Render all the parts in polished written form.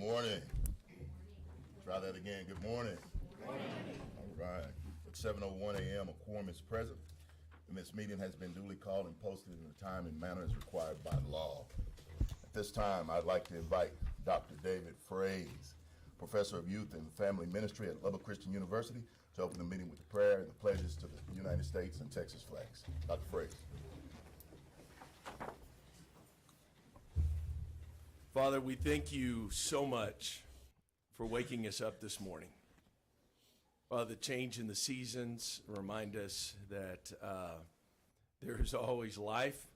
morning. Try that again. Good morning. All right. At 7:01 a.m., a quorum is present, and this meeting has been duly called and posted in the time and manner as required by law. At this time, I'd like to invite Dr. David Fraze, Professor of Youth and Family Ministry at Lubbock Christian University, to open the meeting with the prayer and the pledges to the United States and Texas flags. Dr. Fraze. Father, we thank you so much for waking us up this morning. Father, the change in the seasons remind us that there is always life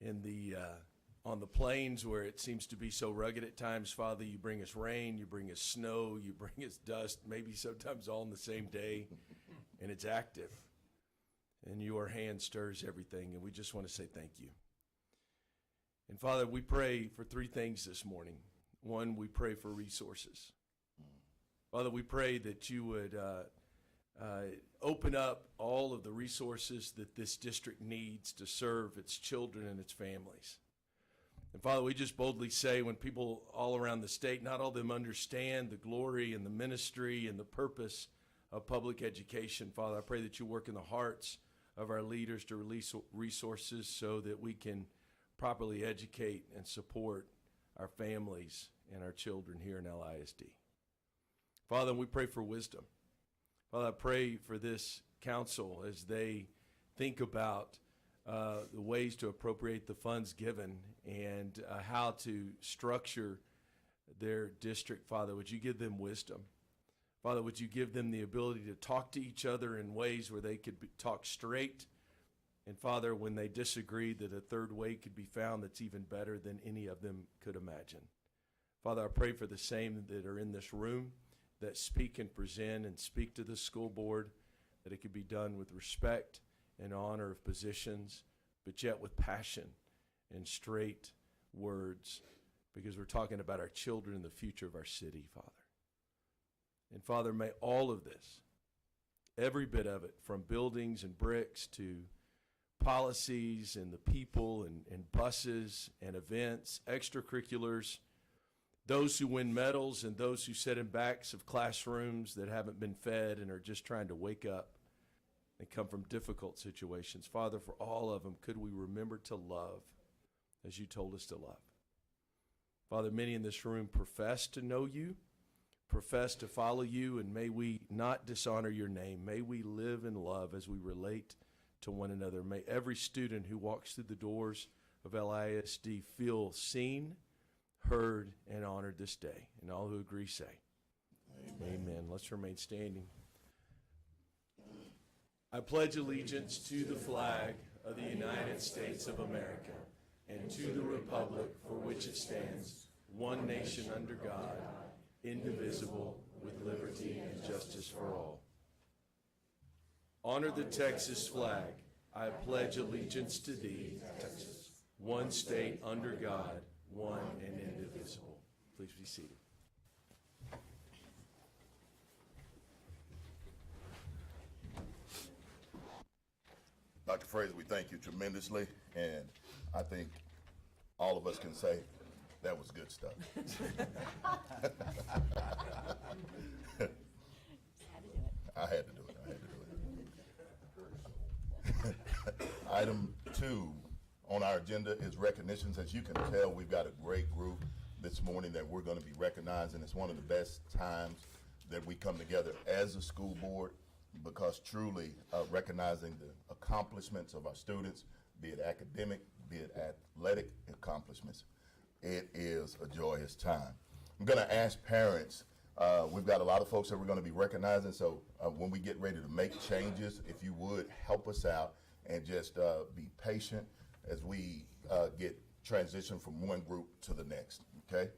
in on the plains where it seems to be so rugged at times. Father, you bring us rain, you bring us snow, you bring us dust, maybe sometimes all in the same day, and it's active. And your hand stirs everything, and we just want to say thank you. And Father, we pray for three things this morning. One, we pray for resources. Father, we pray that you would open up all of the resources that this district needs to serve its children and its families. And Father, we just boldly say when people all around the state, not all of them understand the glory and the ministry and the purpose of public education. Father, I pray that you work in the hearts of our leaders to release resources so that we can properly educate and support our families and our children here in LISD. Father, we pray for wisdom. Father, I pray for this council as they think about the ways to appropriate the funds given and how to structure their district. Father, would you give them wisdom? Father, would you give them the ability to talk to each other in ways where they could talk straight? And Father, when they disagree, that a third way could be found that's even better than any of them could imagine. Father, I pray for the same that are in this room that speak and present and speak to the school board, that it could be done with respect and honor of positions, but yet with passion and straight words, because we're talking about our children and the future of our city, Father. And Father, may all of this, every bit of it, from buildings and bricks to policies and the people and buses and events, extracurriculars, those who win medals and those who sit in backs of classrooms that haven't been fed and are just trying to wake up and come from difficult situations. Father, for all of them, could we remember to love as you told us to love? Father, many in this room profess to know you, profess to follow you, and may we not dishonor your name. May we live in love as we relate to one another. May every student who walks through the doors of LISD feel seen, heard, and honored this day. And all who agree say, Amen. Amen. Let's remain standing. I pledge allegiance to the flag of the United States of America and to the republic for which it stands, one nation under God, indivisible, with liberty and justice for all. Honor the Texas flag. I pledge allegiance to thee, Texas, one state under God, one and indivisible. Please be seated. Dr. Fraze, we thank you tremendously, and I think all of us can say that was good stuff. I had to do it. Item 2 on our agenda is recognitions. As you can tell, we've got a great group this morning that we're going to be recognizing. It's one of the best times that we come together as a school board, because truly recognizing the accomplishments of our students, be it academic, be it athletic accomplishments, it is a joyous time. I'm going to ask parents, we've got a lot of folks that we're going to be recognizing, so when we get ready to make changes, if you would help us out and just be patient as we get transition from one group to the next, okay?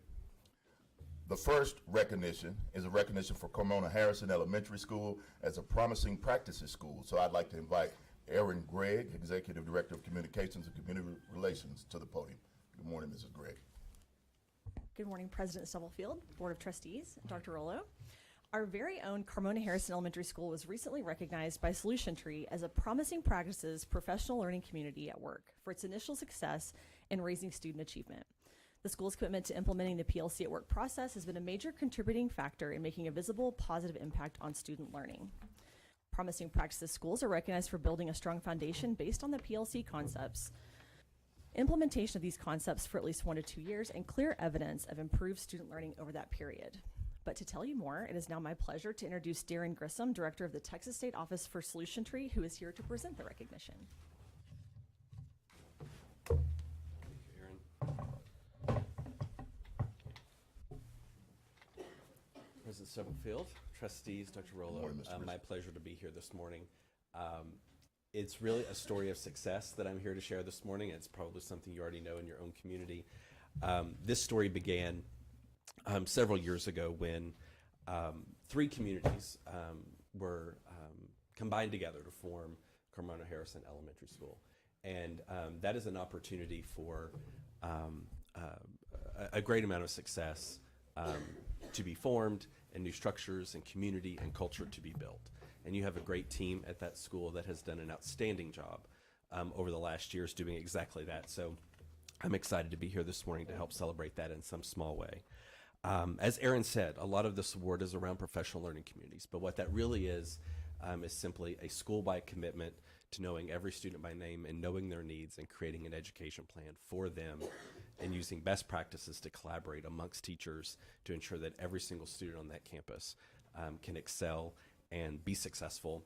The first recognition is a recognition for Cormona Harrison Elementary School as a promising practices school. So I'd like to invite Erin Gregg, Executive Director of Communications and Community Relations, to the podium. Good morning, Mrs. Gregg. Good morning, President Stubblefield, Board of Trustees, Dr. Rollo. Our very own Carmona Harrison Elementary School was recently recognized by Solution Tree as a promising practices professional learning community at work for its initial success in raising student achievement. The school's commitment to implementing the PLC at Work process has been a major contributing factor in making a visible, positive impact on student learning. Promising Practices schools are recognized for building a strong foundation based on the PLC concepts. Implementation of these concepts for at least 1 to 2 years and clear evidence of improved student learning over that period. But to tell you more, it is now my pleasure to introduce Darren Grissom, Director of the Texas State Office for Solution Tree, who is here to present the recognition. President Stubblefield, Trustees, Dr. Rollo, morning, Mr. my pleasure to be here this morning. It's really a story of success that I'm here to share this morning. It's probably something you already know in your own community. This story began several years ago when 3 communities were combined together to form Carmona Harrison Elementary School. And that is an opportunity for a great amount of success to be formed, and new structures and community and culture to be built. And you have a great team at that school that has done an outstanding job over the last years doing exactly that. So I'm excited to be here this morning to help celebrate that in some small way. As Aaron said, a lot of this award is around professional learning communities, but what that really is simply a school-wide commitment to knowing every student by name and knowing their needs and creating an education plan for them and using best practices to collaborate amongst teachers to ensure that every single student on that campus can excel and be successful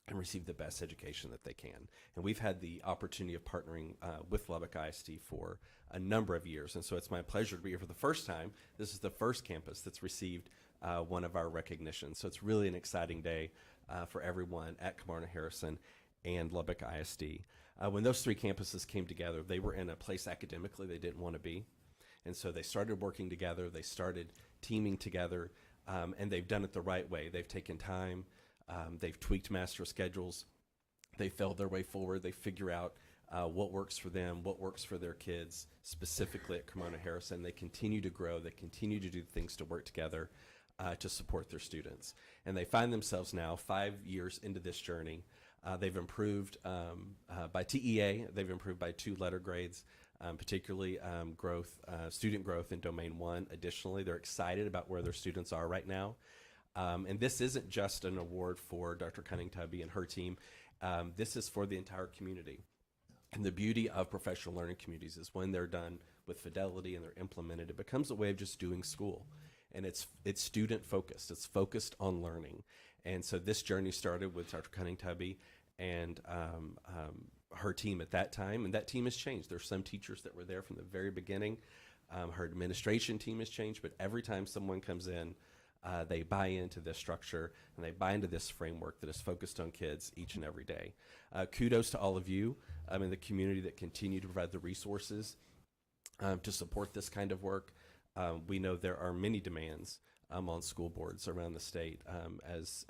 and receive the best education that they can. And we've had the opportunity of partnering with Lubbock ISD for a number of years, and so it's my pleasure to be here for the first time. This is the first campus that's received one of our recognitions, so it's really an exciting day for everyone at Carmona Harrison and Lubbock ISD. When those 3 campuses came together, they were in a place academically they didn't want to be, and so they started working together, they started teaming together, and they've done it the right way. They've taken time, they've tweaked master schedules, they felt their way forward, they figure out what works for them, what works for their kids, specifically at Carmona Harrison. They continue to grow, they continue to do things to work together to support their students. And they find themselves now 5 years into this journey. They've improved by TEA, they've improved by 2 letter grades, particularly student growth in Domain 1. Additionally, they're excited about where their students are right now. And this isn't just an award for Dr. Cunning-Tubby and her team. This is for the entire community. And the beauty of professional learning communities is when they're done with fidelity and they're implemented, it becomes a way of just doing school. And it's student focused. It's focused on learning. And so this journey started with Dr. Cunning-Tubby and her team at that time, and that team has changed. There's some teachers that were there from the very beginning. Her administration team has changed, but every time someone comes in, they buy into this structure and they buy into this framework that is focused on kids each and every day. Kudos to all of you in the community that continue to provide the resources to support this kind of work. We know there are many demands on school boards around the state. As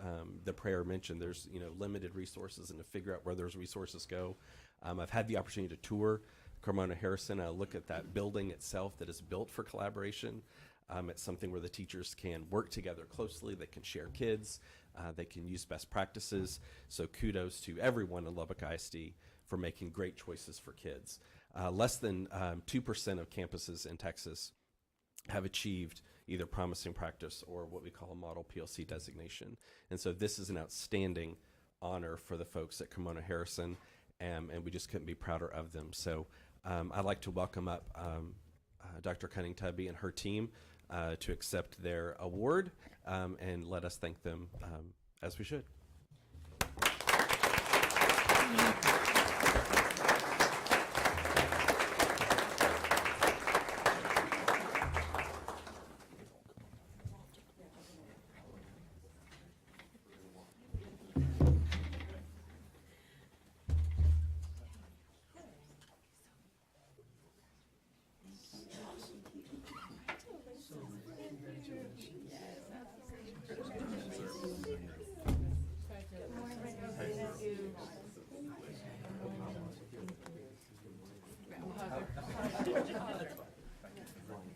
the prayer mentioned, there's limited resources, and to figure out where those resources go. I've had the opportunity to tour Carmona Harrison. I look at that building itself that is built for collaboration. It's something where the teachers can work together closely, they can share kids, they can use best practices. So kudos to everyone in Lubbock ISD for making great choices for kids. Less than 2% of campuses in Texas have achieved either promising practice or what we call a model PLC designation. And so this is an outstanding honor for the folks at Carmona Harrison, and we just couldn't be prouder of them. So I'd like to welcome up Dr. Cunning-Tubby and her team to accept their award, and let us thank them as we should.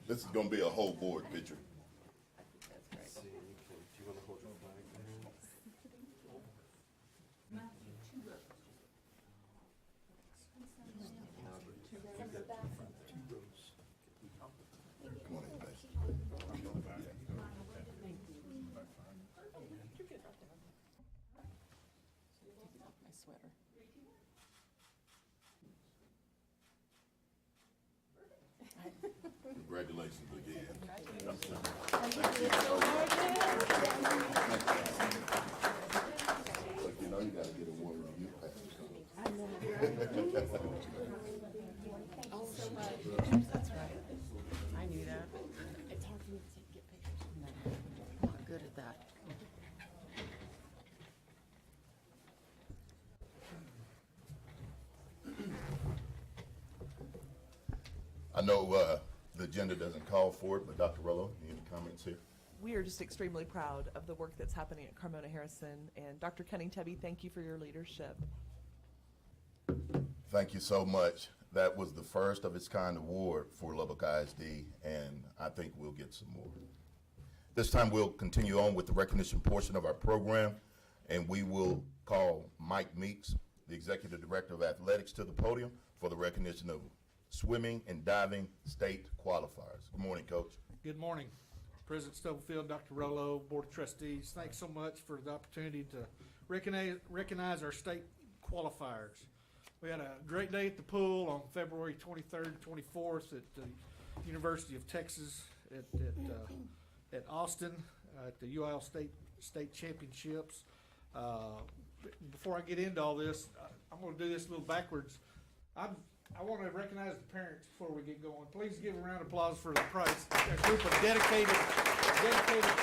This is gonna be a whole board picture. sweater. Congratulations again. Look, you know you gotta get a water on you. Oh, so much. That's right. I knew that. It's hard for me to get pictures from that. I'm not good at that. I know, the agenda doesn't call for it, but Dr. Rollo, any comments here? We are just extremely proud of the work that's happening at Carmona Harrison. And Dr. Cunning-Tubby, thank you for your leadership. Thank you so much. That was the first of its kind award for Lubbock ISD, and I think we'll get some more. This time we'll continue on with the recognition portion of our program, and we will call Mike Meeks, the Executive Director of Athletics, to the podium for the recognition of swimming and diving state qualifiers. Good morning, Coach. Good morning, President Stubblefield, Dr. Rollo, Board of Trustees. Thanks so much for the opportunity to recognize our state qualifiers. We had a great day at the pool on February 23rd and 24th at the University of Texas at Austin at the UIL State Championships. Before I get into all this, I'm going to do this a little backwards. I want to recognize the parents before we get going. Please give a round of applause for the prize. A group of dedicated swim parents.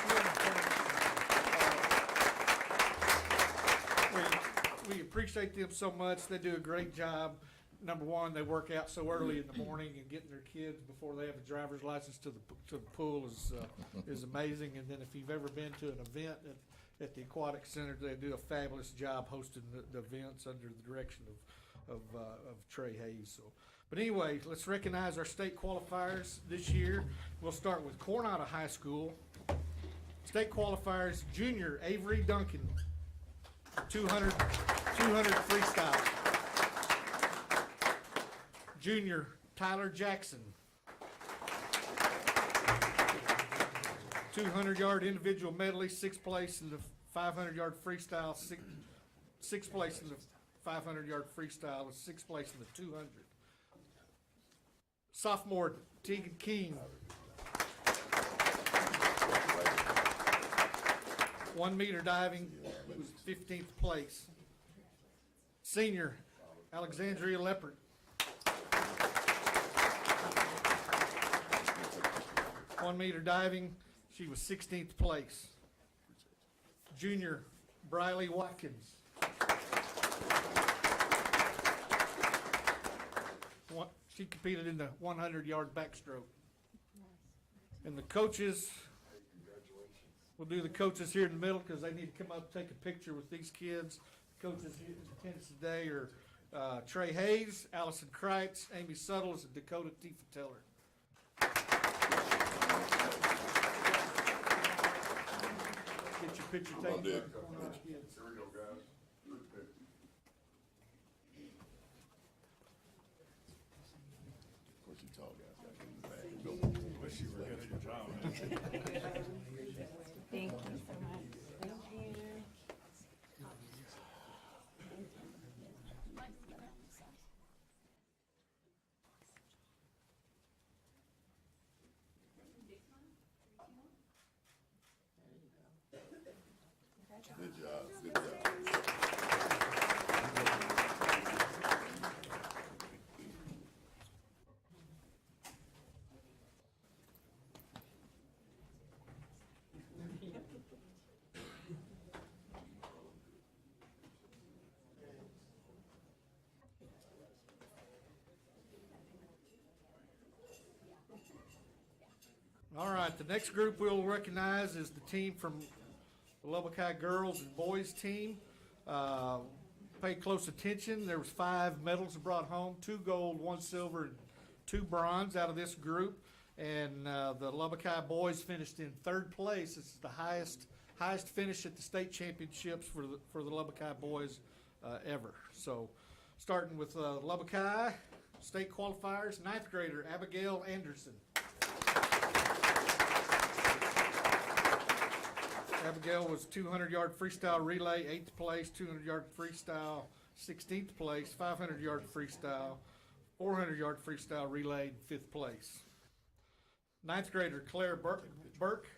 We appreciate them so much. They do a great job. Number one, they work out so early in the morning, and getting their kids before they have a driver's license to the pool is amazing. And then if you've ever been to an event at the aquatic center, they do a fabulous job hosting the events under the direction of Trey Hayes. So, but anyway, let's recognize our state qualifiers this year. We'll start with Coronado High School. State qualifiers: junior Avery Duncan, 200 freestyle. Junior Tyler Jackson, 200-yard individual medley, 6th place in the 500-yard freestyle, 6th place in the 500-yard freestyle, and 6th place in the 200. Sophomore Tegan King, 1 meter diving, was 15th place. Senior Alexandria Leopard, 1 meter diving, she was 16th place. Junior Briley Watkins, she competed in the 100-yard backstroke. And the coaches, we'll do the coaches here in the middle because they need to come up and take a picture with these kids. Coaches here in attendance today are Trey Hayes, Allison Kreitz, Amy Suttles, and Dakota Tifa Teller. Get your picture taken. Here we go, guys. Of course, you tall guys got to get in the bag. Wish you were good at your job. Thank you so much. Thank you. Good job, good job. All right, the next group we'll recognize is the team from the Lubbock High girls and boys team. Pay close attention. There was 5 medals brought home, 2 gold, 1 silver, and 2 bronze out of this group. And the Lubbock High boys finished in 3rd place. This is the highest finish at the state championships for the Lubbock High boys ever. So, starting with Lubbock High state qualifiers, 9th grader Abigail Anderson. Abigail was 200-yard freestyle relay, 8th place, 200-yard freestyle 16th place, 500-yard freestyle, 400-yard freestyle relay, and 5th place. 9th grader Claire Burke.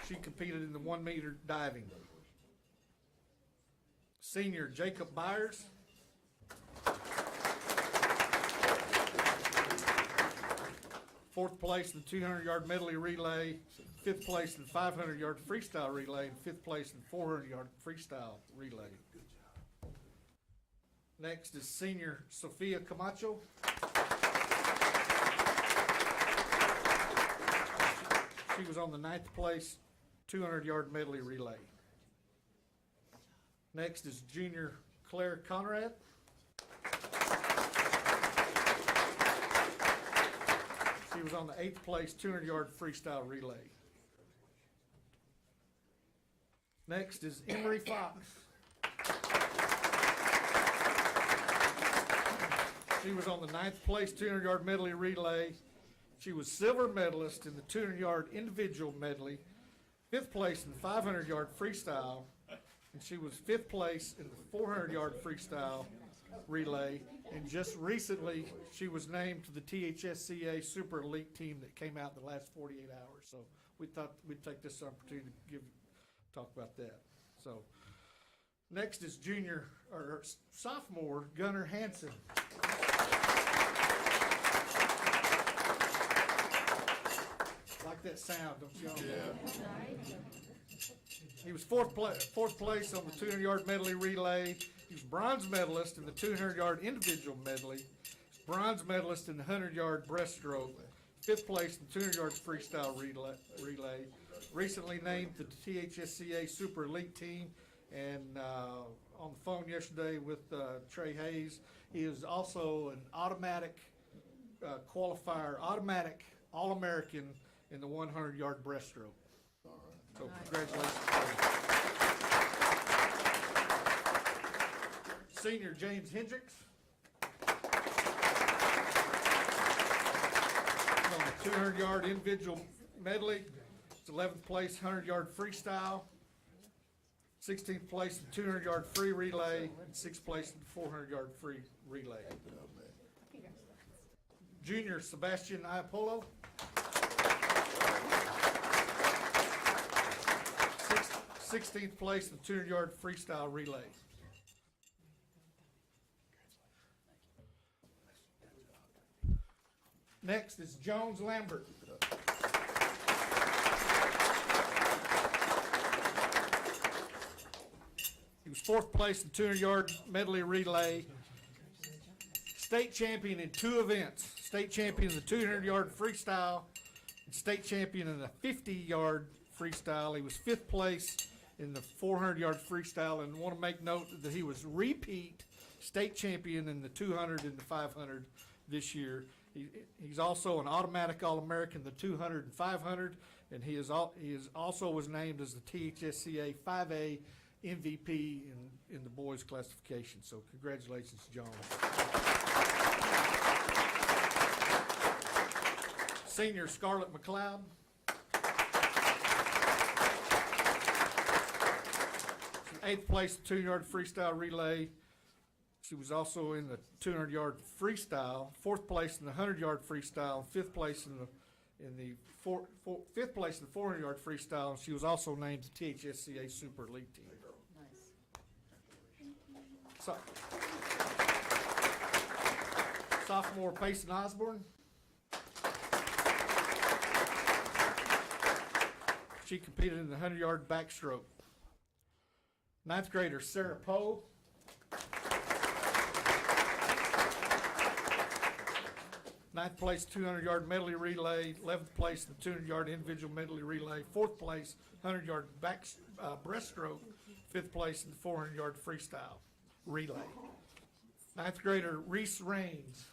She competed in the 1-meter diving. Senior Jacob Byers. Fourth place in the 200-yard medley relay, 5th place in the 500-yard freestyle relay, and 5th place in the 400-yard freestyle relay. Next is senior Sophia Camacho. She was on the 9th place 200-yard medley relay. Next is junior Claire Conrad. She was on the 8th place 200-yard freestyle relay. Next is Emery Fox. She was on the 9th place 200-yard medley relay. She was silver medalist in the 200-yard individual medley, 5th place in the 500-yard freestyle, and she was 5th place in the 400-yard freestyle relay. And just recently, she was named to the THSCA Super Elite team that came out in the last 48 hours. So we thought we'd take this opportunity to talk about that. So next is sophomore Gunnar Hansen. Like that sound, don't you all? Yeah. He was fourth place on the 200-yard medley relay. He was bronze medalist in the 200-yard individual medley, bronze medalist in the 100-yard breaststroke, 5th place in the 200-yard freestyle relay. Recently named to the THSCA Super Elite team, and on the phone yesterday with Trey Hayes. He is also an automatic qualifier, automatic All-American in the 100-yard breaststroke. So congratulations. Senior James Hendricks. On the 200-yard individual medley, it's 11th place 100-yard freestyle, 16th place in 200-yard free relay, and 6th place in the 400-yard free relay. Junior Sebastian Iapolo. 16th place in the 200-yard freestyle relay. Next is Jones Lambert. He was 4th place in 200-yard medley relay. State champion in 2 events. State champion in the 200-yard freestyle and state champion in the 50-yard freestyle. He was 5th place in the 400-yard freestyle, and want to make note that he was repeat state champion in the 200 and the 500 this year. He's also an automatic All-American, the 200 and 500, and he is also was named as the THSCA 5A MVP in the boys classification. So congratulations, Jones. Senior Scarlett McLeod. She's 8th place 200-yard freestyle relay. She was also in the 200-yard freestyle, 4th place in the 100-yard freestyle, 5th place in the 400-yard freestyle. She was also named the THSCA Super Elite team. So, sophomore Payson Osborne. She competed in the 100-yard backstroke. 9th grader Sarah Poe. 9th place 200-yard medley relay, 11th place in the 200-yard individual medley relay, 4th place 100-yard breaststroke, 5th place in the 400-yard freestyle relay. 9th grader Reese Raines.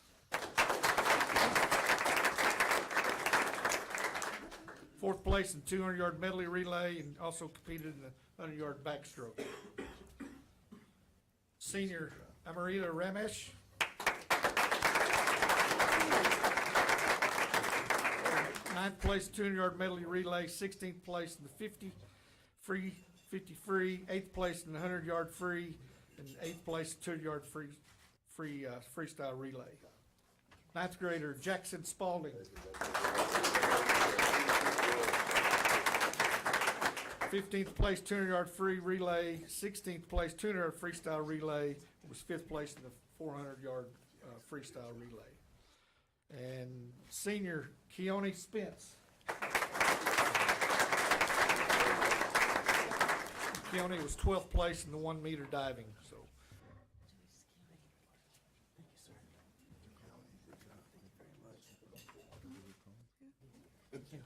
4th place in 200-yard medley relay and also competed in the 100-yard backstroke. Senior Amarita Ramesh. 9th place 200-yard medley relay, 16th place in the 50 free, 50 free, 8th place in the 100-yard free, and 8th place 200-yard freestyle relay. 9th grader Jackson Spalding. 15th place 200-yard free relay, 16th place 200-yard freestyle relay, was 5th place in the 400-yard freestyle relay. And senior Keone Spence. Keone was 12th place in the 1 meter diving, so.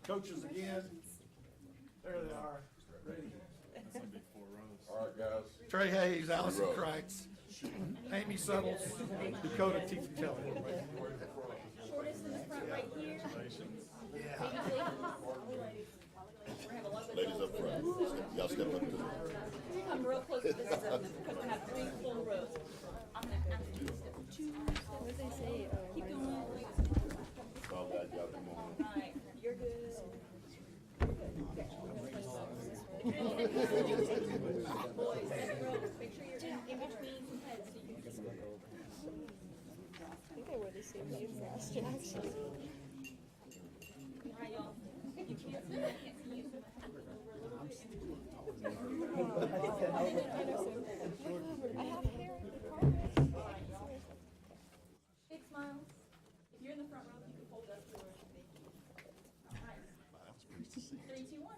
Coaches again. There they are, ready. All right, guys. Trey Hayes, Allison Kreitz, Amy Suttles, Dakota Tiefenteller. Shortest in the front right here. Ladies up front. Y'all step up to the. Come real close to this, because we have 3 full rows. I'm gonna ask you to step 2 steps. What did they say? Keep going. All right, y'all come on. Alright, you're good. Boys, every row, make sure you're in between some heads so you can just. I think I wore the same shoes last year, actually. Alright, y'all. You can't see, I can't see you. I have hair in the carpet. Big smiles. If you're in the front row, you can hold up yours. Thank you. Alright. 3, 2, 1.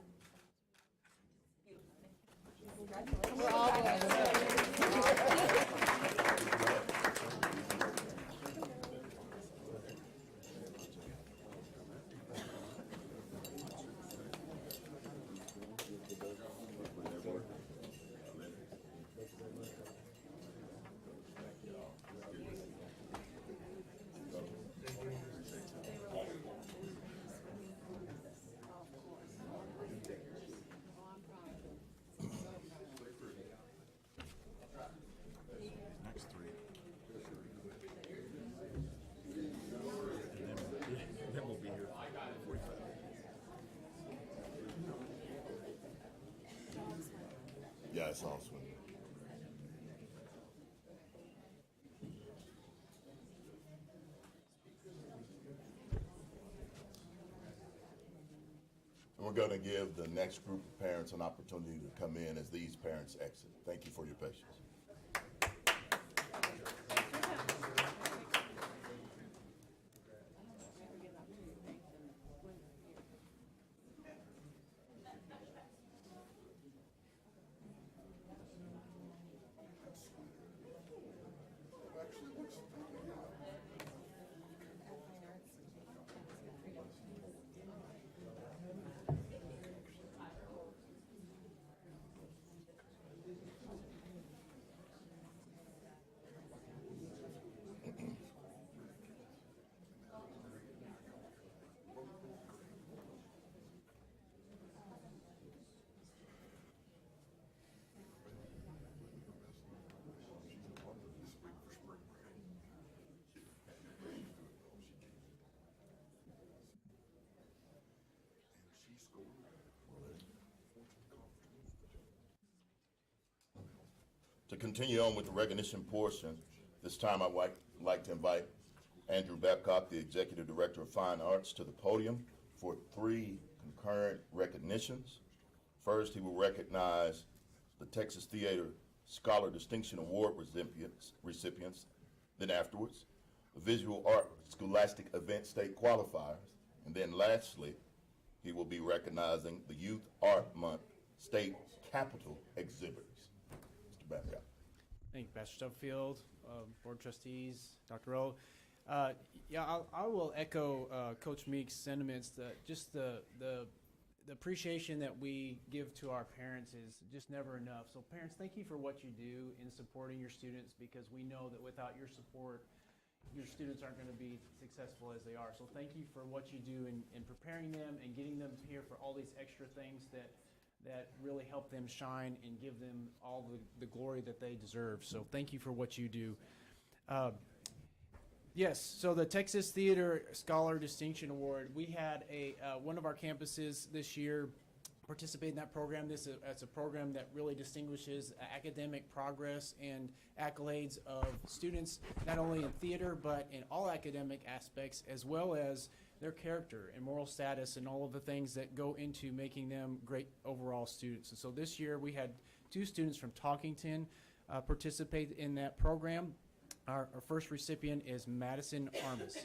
Yeah, it's awesome. And we're going to give the next group of parents an opportunity to come in as these parents exit. Thank you for your patience. To continue on with the recognition portion, this time I'd like to invite Andrew Babcock, the Executive Director of Fine Arts, to the podium for 3 concurrent recognitions. First, he will recognize the Texas Theater Scholar Distinction Award recipients. Then afterwards, the Visual Art Scholastic Event State Qualifiers. And then lastly, he will be recognizing the Youth Art Month State Capital Exhibitors. Mr. Babcock. Thank you, Pastor Stubblefield, Board Trustees, Dr. Rowe. I will echo Coach Meek's sentiments that just the appreciation that we give to our parents is just never enough. So parents, thank you for what you do in supporting your students, because we know that without your support, your students aren't going to be successful as they are. So thank you for what you do in preparing them and getting them here for all these extra things that really help them shine and give them all the glory that they deserve. So thank you for what you do. Yes, so the Texas Theater Scholar Distinction Award, we had one of our campuses this year participate in that program. It's a program that really distinguishes academic progress and accolades of students, not only in theater, but in all academic aspects, as well as their character and moral status and all of the things that go into making them great overall students. And so this year we had 2 students from Talkington participate in that program. Our first recipient is Madison Armis.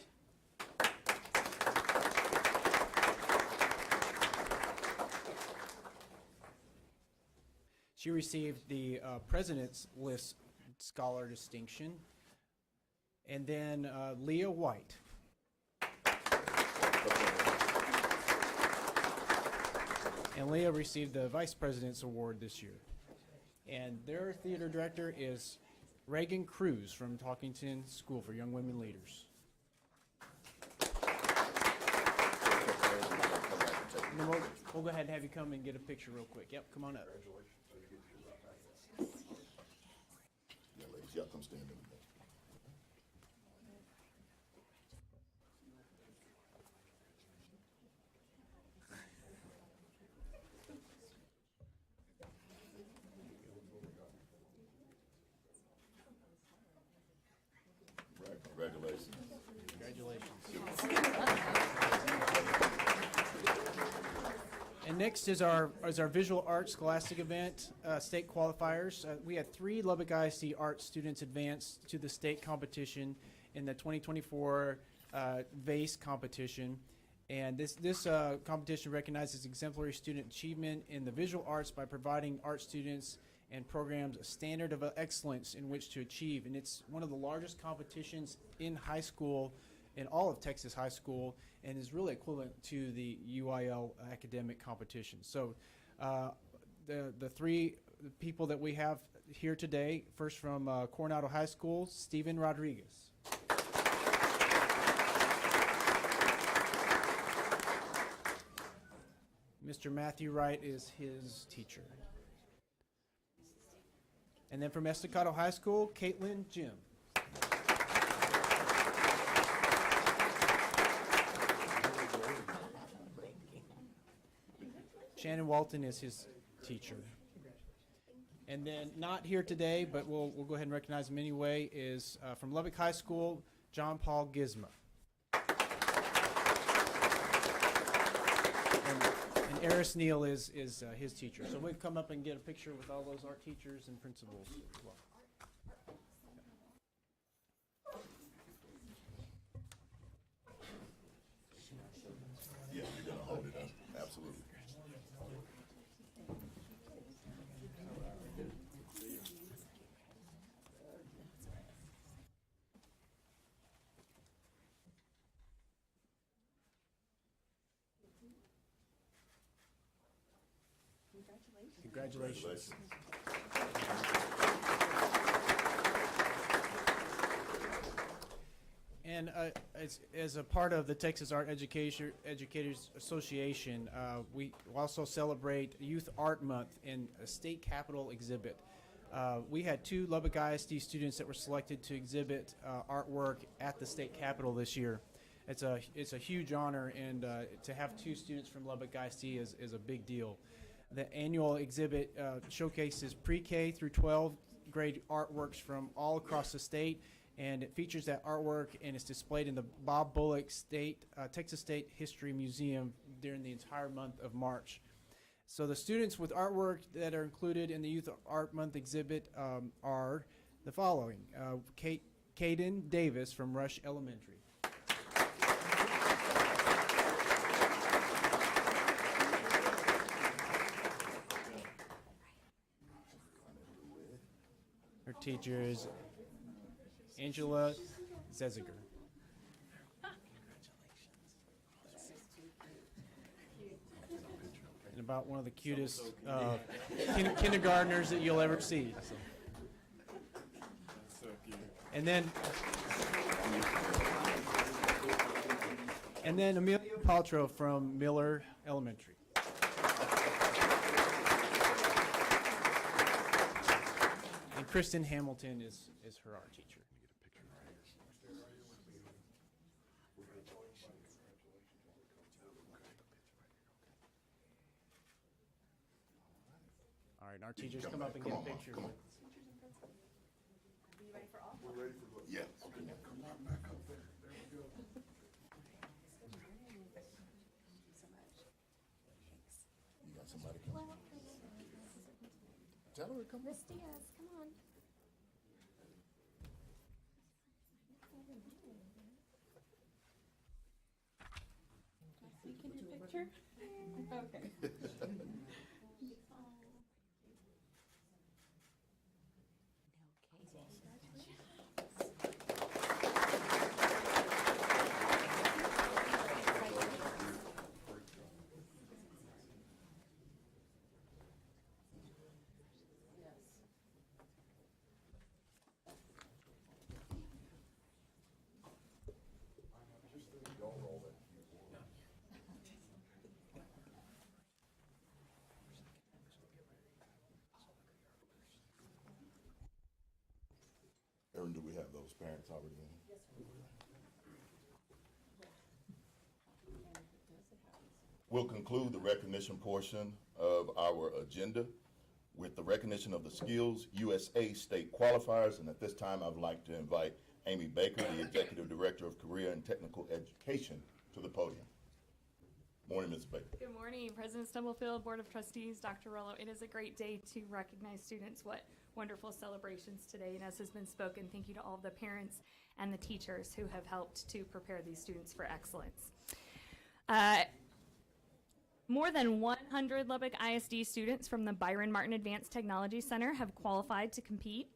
She received the President's List Scholar Distinction. And then Leah White. And Leah received the Vice President's Award this year. And their theater director is Reagan Cruz from Talkington School for Young Women Leaders. And then we'll go ahead and have you come and get a picture real quick. Yep, come on up. Yeah, ladies, y'all come stand in the middle. Congratulations. Congratulations. And next is our visual arts scholastic event, state qualifiers. We had 3 Lubbock ISD art students advance to the state competition in the 2024 VASE competition. And this competition recognizes exemplary student achievement in the visual arts by providing art students and programs a standard of excellence in which to achieve. And it's one of the largest competitions in high school, in all of Texas high school, and is really equivalent to the UIL academic competition. So the 3 people that we have here today, first from Coronado High School, Stephen Rodriguez. Mr. Matthew Wright is his teacher. And then from Estacado High School, Caitlin Jim. Shannon Walton is his teacher. And then not here today, but we'll go ahead and recognize him anyway, is from Lubbock High School, John Paul Gizma. And Eris Neal is his teacher. So we've come up and get a picture with all those art teachers and principals as well. Yeah, you're gonna hold it up, absolutely. Congratulations. And as a part of the Texas Art Educators Association, we also celebrate Youth Art Month in a state capitol exhibit. We had 2 Lubbock ISD students that were selected to exhibit artwork at the state capitol this year. It's a huge honor, and to have 2 students from Lubbock ISD is a big deal. The annual exhibit showcases pre-K through 12 grade artworks from all across the state, and it features that artwork and it's displayed in the Bob Bullock Texas State History Museum during the entire month of March. So the students with artwork that are included in the Youth Art Month exhibit are the following. Caden Davis from Rush Elementary. Her teacher is Angela Zeziger. And about one of the cutest kindergartners that you'll ever see. And then Amelia Paltrow from Miller Elementary. And Kristen Hamilton is her art teacher. right, and our teachers come up and get a picture. Are you ready for all? Yes. You got somebody coming? Tell her to come. Miss Diaz, come on. You can do a picture? Okay. Erin, do we have those parents already in? We'll conclude the recognition portion of our agenda with the recognition of the Skills USA State Qualifiers. And at this time, I'd like to invite Amy Baker, the Executive Director of Career and Technical Education, to the podium. Morning, Ms. Baker. Good morning, President Stubblefield, Board of Trustees, Dr. Rollo. It is a great day to recognize students. What wonderful celebrations today. And as has been spoken, thank you to all of the parents and the teachers who have helped to prepare these students for excellence. More than 100 Lubbock ISD students from the Byron Martin Advanced Technology Center have qualified to compete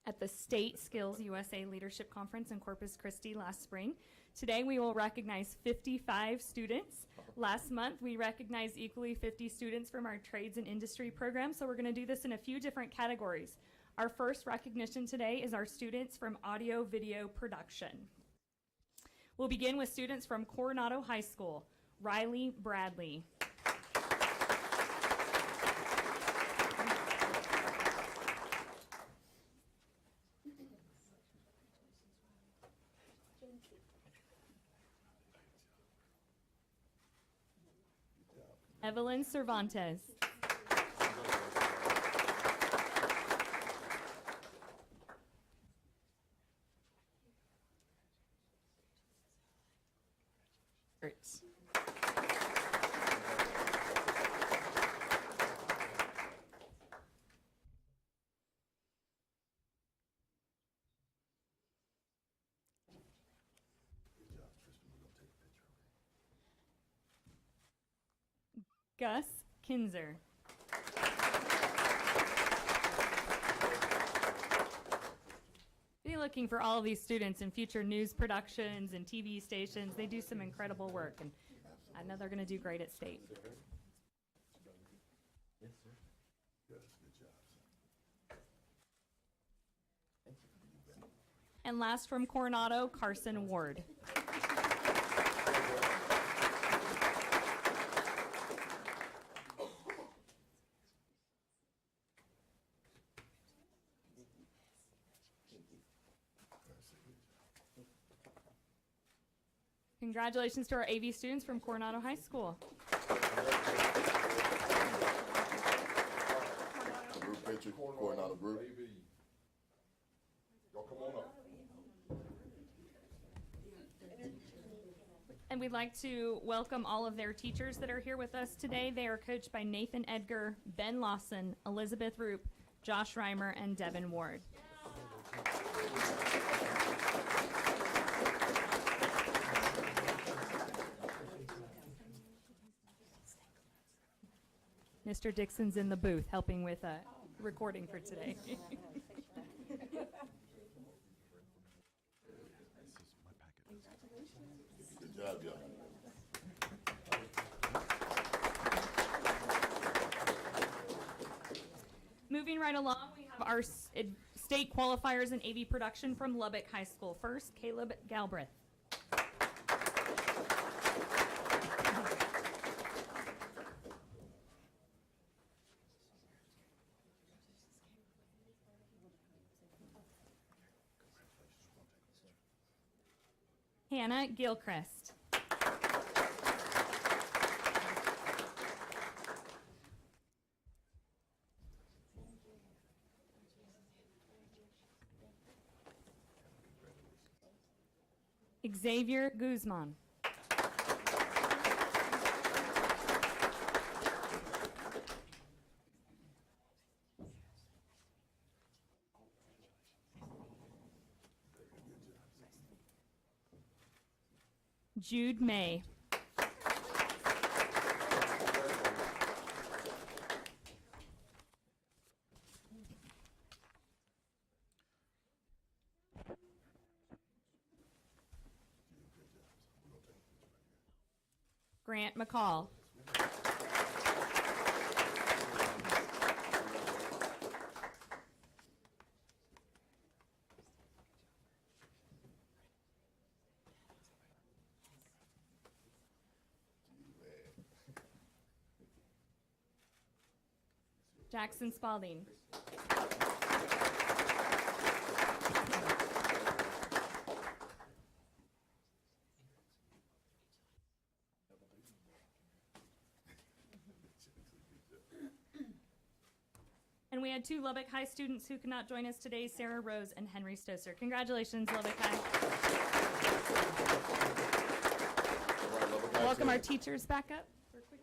at the State Skills USA Leadership Conference in Corpus Christi last spring. Today we will recognize 55 students. Last month we recognized equally 50 students from our trades and industry program, so we're going to do this in a few different categories. Our first recognition today is our students from audio video production. We'll begin with students from Coronado High School. Riley Bradley. Evelyn Cervantes. Gus Kinzer. Be looking for all of these students in future news productions and TV stations. They do some incredible work, and I know they're going to do great at state. Yes, sir. Yes, good job, son. And last from Coronado, Carson Ward. Congratulations to our AV students from Coronado High School. Group picture, Coronado group. Y'all come on up. And we'd like to welcome all of their teachers that are here with us today. They are coached by Nathan Edgar, Ben Lawson, Elizabeth Roop, Josh Reimer, and Devin Ward. Mr. Dixon's in the booth helping with recording for today. Good job, y'all. Moving right along, we have our state qualifiers in AV production from Lubbock High School. First, Caleb Galbraith. Hannah Gilchrist. Xavier Guzman. Jude May. Grant McCall. Jackson Spalding. And we had two Lubbock High students who could not join us today, Sarah Rose and Henry Stoser. Congratulations, Lubbock High. Welcome our teachers back up. For a quick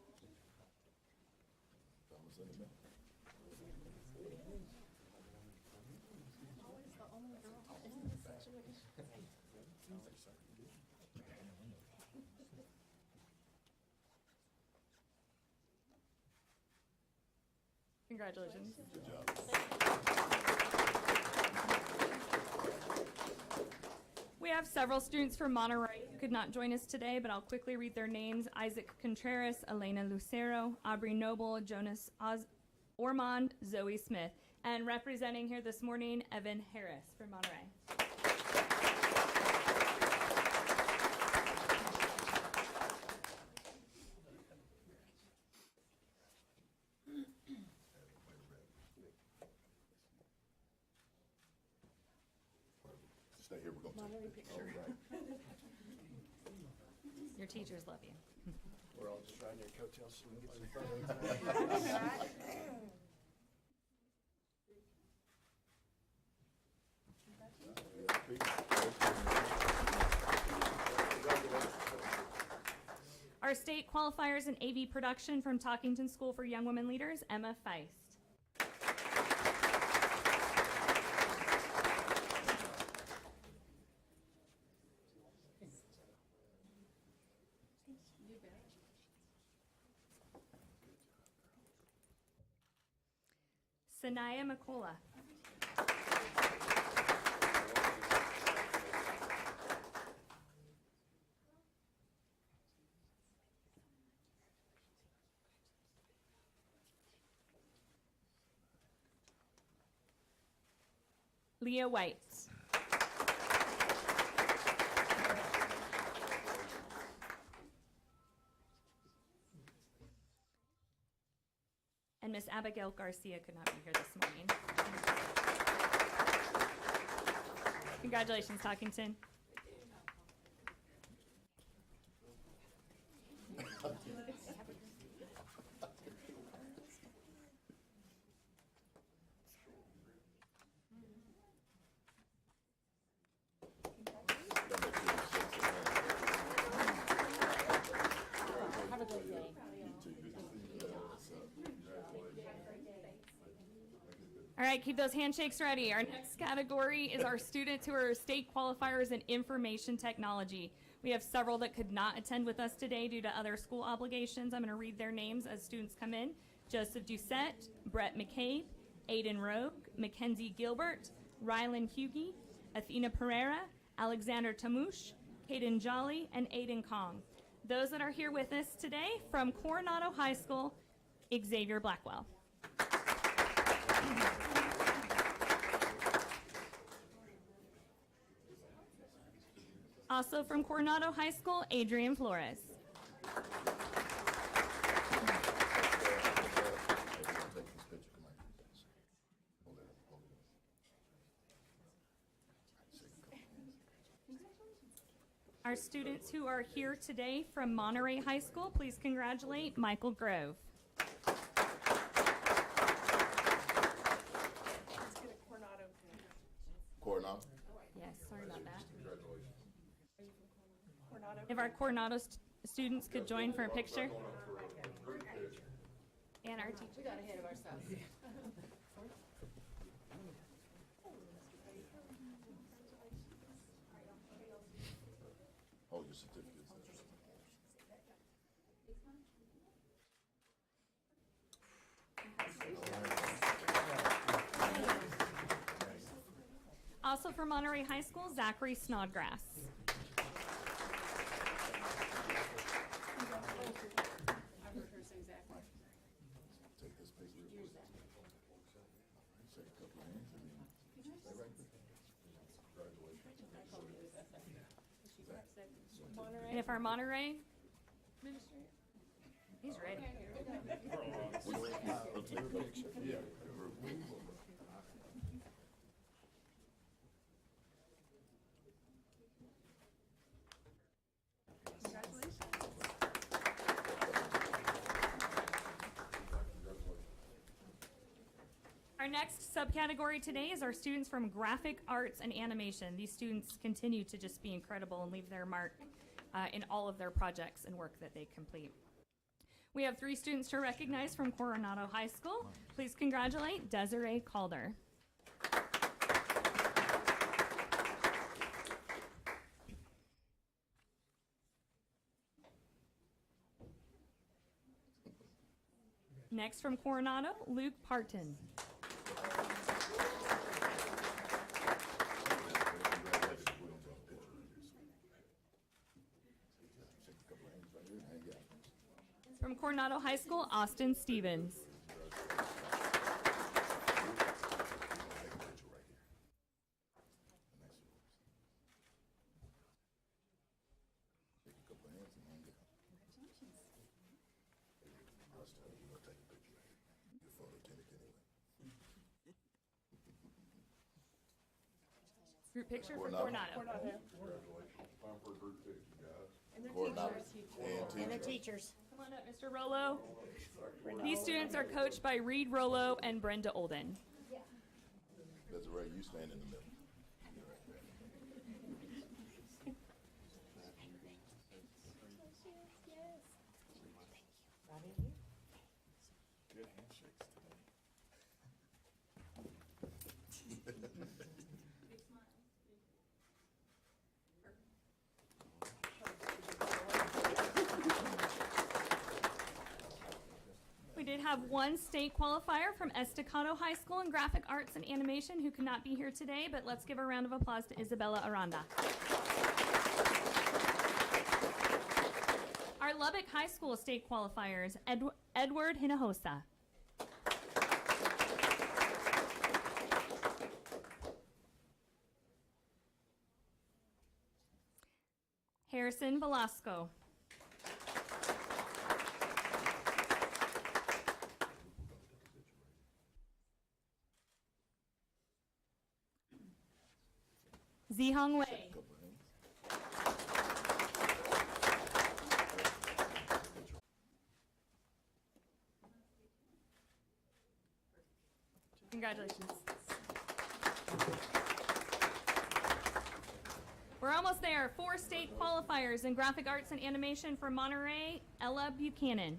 Congratulations. Good job. We have several students from Monterey who could not join us today, but I'll quickly read their names. Isaac Contreras, Elena Lucero, Aubrey Noble, Jonas Ormond, Zoe Smith. And representing here this morning, Evan Harris from Monterey. Stay here, we're gonna take a picture. Your teachers love you. We're all just riding your coattails so we can get some photos. Our state qualifiers in AV production from Talkington School for Young Women Leaders, Emma Feist. Sanaya McCullough. Leah White. And Miss Abigail Garcia could not be here this morning. Congratulations, Talkington. Have a good day. All right, keep those handshakes ready. Our next category is our students who are state qualifiers in information technology. We have several that could not attend with us today due to other school obligations. I'm going to read their names as students come in. Joseph Doucette, Brett McCabe, Aiden Rogue, Mackenzie Gilbert, Rylan Hughey, Athena Pereira, Alexander Tamouche, Caden Jolly, and Aiden Kong. Those that are here with us today from Coronado High School, Xavier Blackwell. Also from Coronado High School, Adrian Flores. Our students who are here today from Monterey High School, please congratulate Michael Grove. Coronado? Yes, sorry about that. Congratulations. If our Coronado students could join for a picture. And our teacher. We got ahead of ourselves. Hold your certificates. Also for Monterey High School, Zachary Snodgrass. I've heard her say exactly. Take this paper. Shake a couple of hands and then stay right there. Congratulations. And if our Monterey he's ready. Let's take a picture. Yeah. Our next subcategory today is our students from graphic arts and animation. These students continue to just be incredible and leave their mark in all of their projects and work that they complete. We have 3 students to recognize from Coronado High School. Please congratulate Desiree Calder. Next from Coronado, Luke Parton. From Coronado High School, Austin Stevens. Group picture for Coronado. Coronado and And the teacher. teachers. Come on up, Mr. Rollo. These students are coached by Reed Rollo and Brenda Olden. Desiree, you stand in the middle. Good handshakes today. We did have one state qualifier from Estacado High School in graphic arts and animation who could not be here today, but let's give a round of applause to Isabella Aranda. Our Lubbock High School state qualifiers, Edward Hinojosa. Harrison Velasco. Zihong Wei. Congratulations. We're almost there. 4 state qualifiers in graphic arts and animation for Monterey, Ella Buchanan.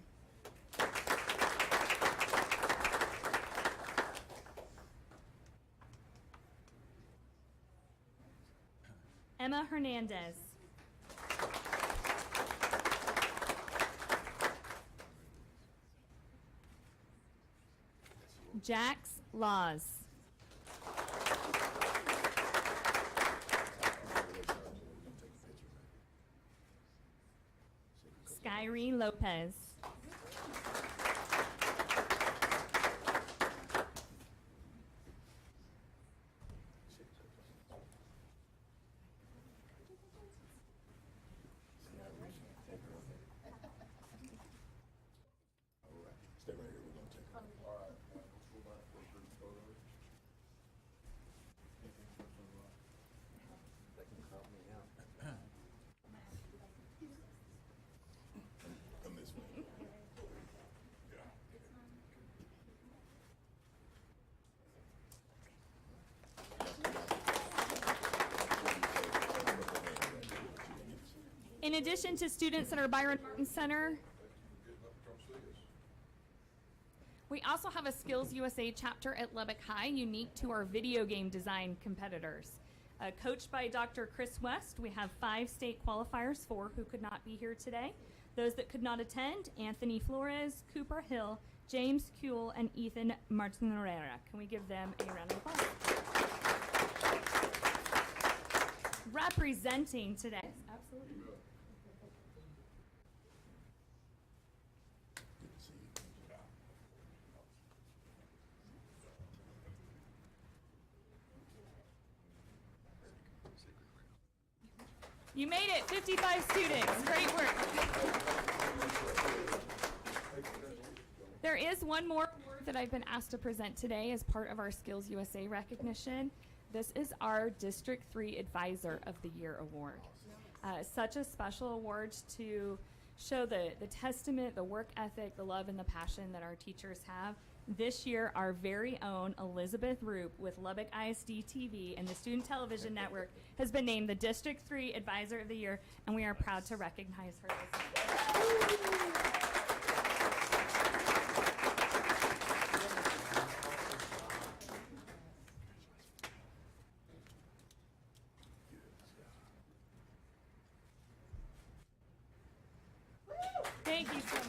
Emma Hernandez. Jax Laws. Skyrie Lopez. Stay right here, we're gonna take it. Come this way. In addition to students at our Byron Martin Center, we also have a Skills USA chapter at Lubbock High unique to our video game design competitors. Coached by Dr. Chris West, we have 5 state qualifiers, 4 who could not be here today. Those that could not attend, Anthony Flores, Cooper Hill, James Kuehl, and Ethan Martinrera. Can we give them a round of applause? Representing today. Absolutely. You made it, 55 students. Great work. There is one more award that I've been asked to present today as part of our Skills USA recognition. This is our District 3 Advisor of the Year award. Such a special award to show the testament, the work ethic, the love, and the passion that our teachers have. This year, our very own Elizabeth Roop with Lubbock ISD TV and the Student Television Network has been named the District 3 Advisor of the Year, and we are proud to recognize her this year. Thank you so much.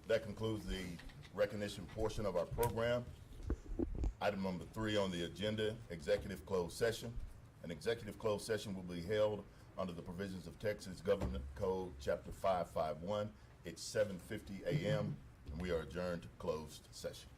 That concludes the recognition portion of our program. Item number 3 on the agenda, executive closed session. An executive closed session will be held under the provisions of Texas Government Code Chapter 551. It's 7:50 a.m. and we are adjourned to closed session.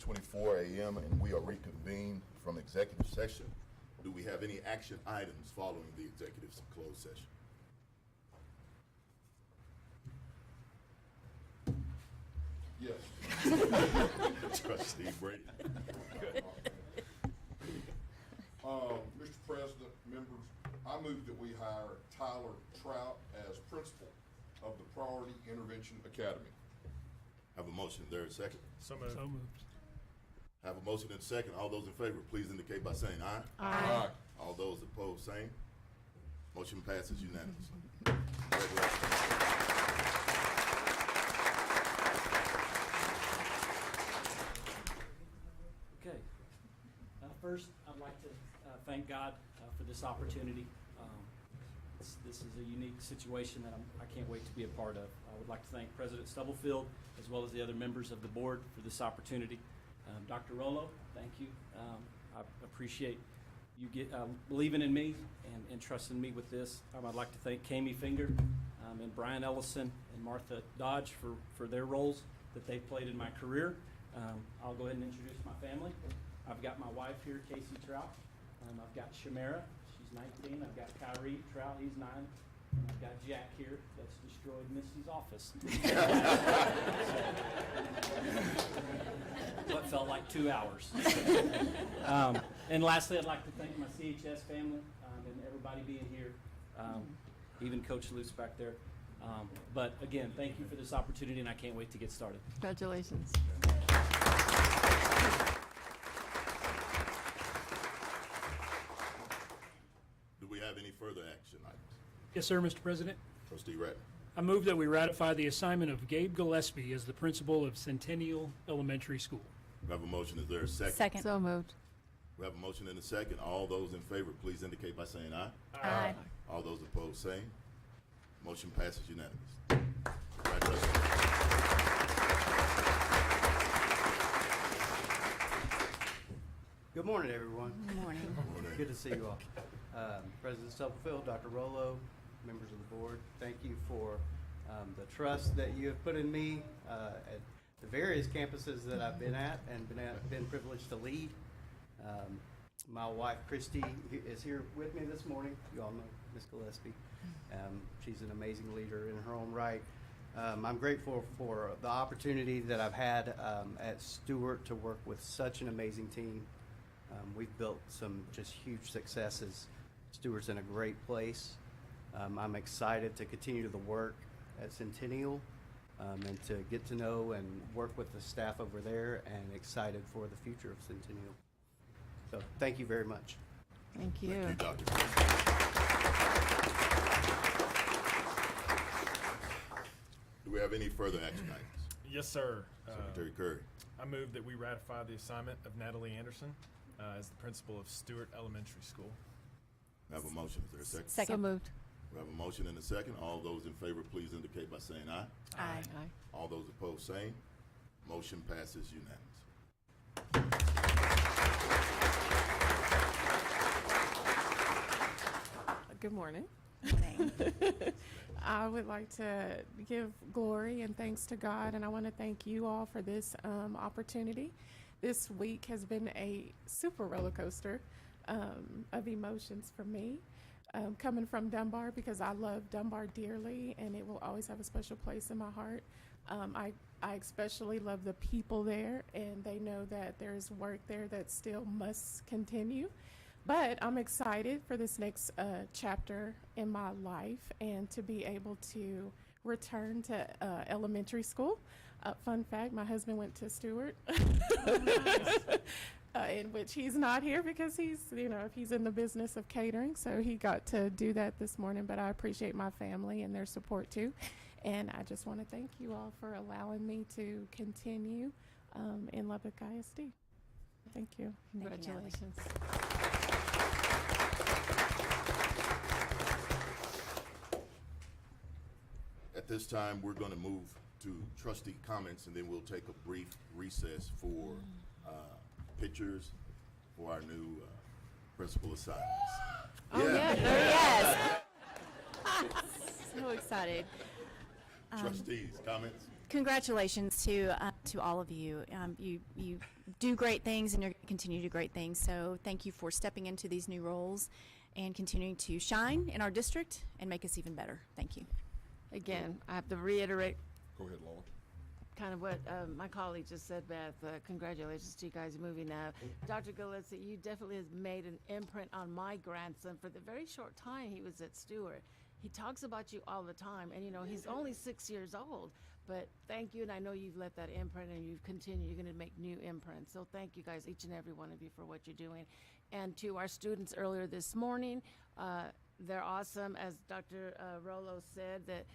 8:24 a.m. and we are reconvened from executive session. Do we have any action items following the executive closed session? Yes. Trustee Brady. Mr. President, members, I move that we hire Tyler Trout as principal of the Priority Intervention Academy. Have a motion. There a second? So moved. Have a motion and a second. All those in favor, please indicate by saying aye. Aye. All those opposed, same. Motion passes unanimously. Congratulations. Okay. First, I'd like to thank God for this opportunity. This is a unique situation that I can't wait to be a part of. I would like to thank President Stubblefield as well as the other members of the board for this opportunity. Dr. Rollo, thank you. I appreciate you believing in me and trusting me with this. I'd like to thank Kami Finger and Brian Ellison and Martha Dodge for their roles that they've played in my career. I'll go ahead and introduce my family. I've got my wife here, Casey Trout. I've got Shamara, she's 19. I've got Kyrie Trout, he's 9. And I've got Jack here that's destroyed Missy's office. What felt like 2 hours. And lastly, I'd like to thank my CHS family and everybody being here, even Coach Luce back there. But again, thank you for this opportunity, and I can't wait to get started. Congratulations. Do we have any further action items? Yes, sir, Mr. President. Trustee Ratner. I move that we ratify the assignment of Gabe Gillespie as the principal of Centennial Elementary School. We have a motion. Is there a second? Second. So moved. We have a motion and a second. All those in favor, please indicate by saying aye. Aye. All those opposed, same. Motion passes unanimous. Congratulations. Good morning, everyone. Good morning. Good to see you all. President Stubblefield, Dr. Rollo, members of the board, thank you for the trust that you have put in me at the various campuses that I've been at and been privileged to lead. My wife, Christy, is here with me this morning. You all know Ms. Gillespie. She's an amazing leader in her own right. I'm grateful for the opportunity that I've had at Stewart to work with such an amazing team. We've built some just huge successes. Stewart's in a great place. I'm excited to continue the work at Centennial and to get to know and work with the staff over there, and excited for the future of Centennial. So thank you very much. Thank you. Thank you, Doctor. Do we have any further action items? Yes, sir. Secretary Curry. I move that we ratify the assignment of Natalie Anderson as the principal of Stewart Elementary School. We have a motion. Is there a second? So moved. We have a motion and a second. All those in favor, please indicate by saying aye. Aye. All those opposed, same. Motion passes unanimous. Good morning. Morning. I would like to give glory and thanks to God, and I want to thank you all for this opportunity. This week has been a super roller coaster of emotions for me, coming from Dunbar, because I love Dunbar dearly, and it will always have a special place in my heart. I especially love the people there, and they know that there's work there that still must continue. But I'm excited for this next chapter in my life and to be able to return to elementary school. Fun fact, my husband went to Stewart, in which he's not here because he's in the business of catering, so he got to do that this morning. But I appreciate my family and their support too. And I just want to thank you all for allowing me to continue in Lubbock ISD. Thank you. Congratulations. At this time, we're going to move to trustee comments, and then we'll take a brief recess for pictures for our new principal assignments. Oh, yes. So excited. Trustees, comments? Congratulations to all of you. You do great things, and you're going to continue to do great things. So thank you for stepping into these new roles and continuing to shine in our district and make us even better. Thank you. Again, I have to reiterate Go ahead, Lola. kind of what my colleague just said, Beth. Congratulations to you guys moving now. Dr. Gillespie, you definitely has made an imprint on my grandson for the very short time he was at Stewart. He talks about you all the time, and he's only 6 years old. But thank you, and I know you've let that imprint, and you've continued. You're going to make new imprints. So thank you guys, each and every one of you, for what you're doing. And to our students earlier this morning, they're awesome. As Dr. Rollo said, that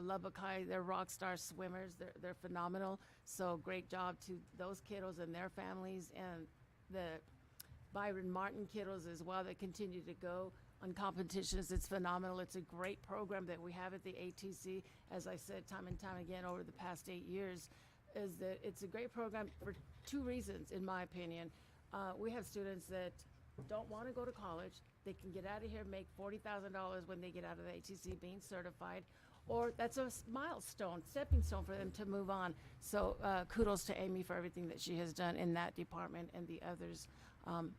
Lubbock High, they're rock star swimmers. They're phenomenal. So great job to those kiddos and their families, and the Byron Martin kiddos as well that continue to go on competitions. It's phenomenal. It's a great program that we have at the ATC. As I said time and time again over the past 8 years, is that it's a great program for two reasons, in my opinion. We have students that don't want to go to college. They can get out of here, make $40,000 when they get out of the ATC being certified, or that's a milestone, stepping stone for them to move on. So kudos to Amy for everything that she has done in that department and the others,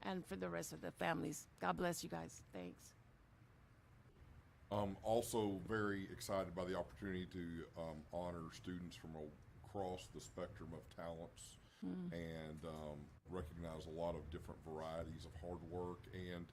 and for the rest of the families. God bless you guys. Thanks. Also very excited by the opportunity to honor students from across the spectrum of talents and recognize a lot of different varieties of hard work and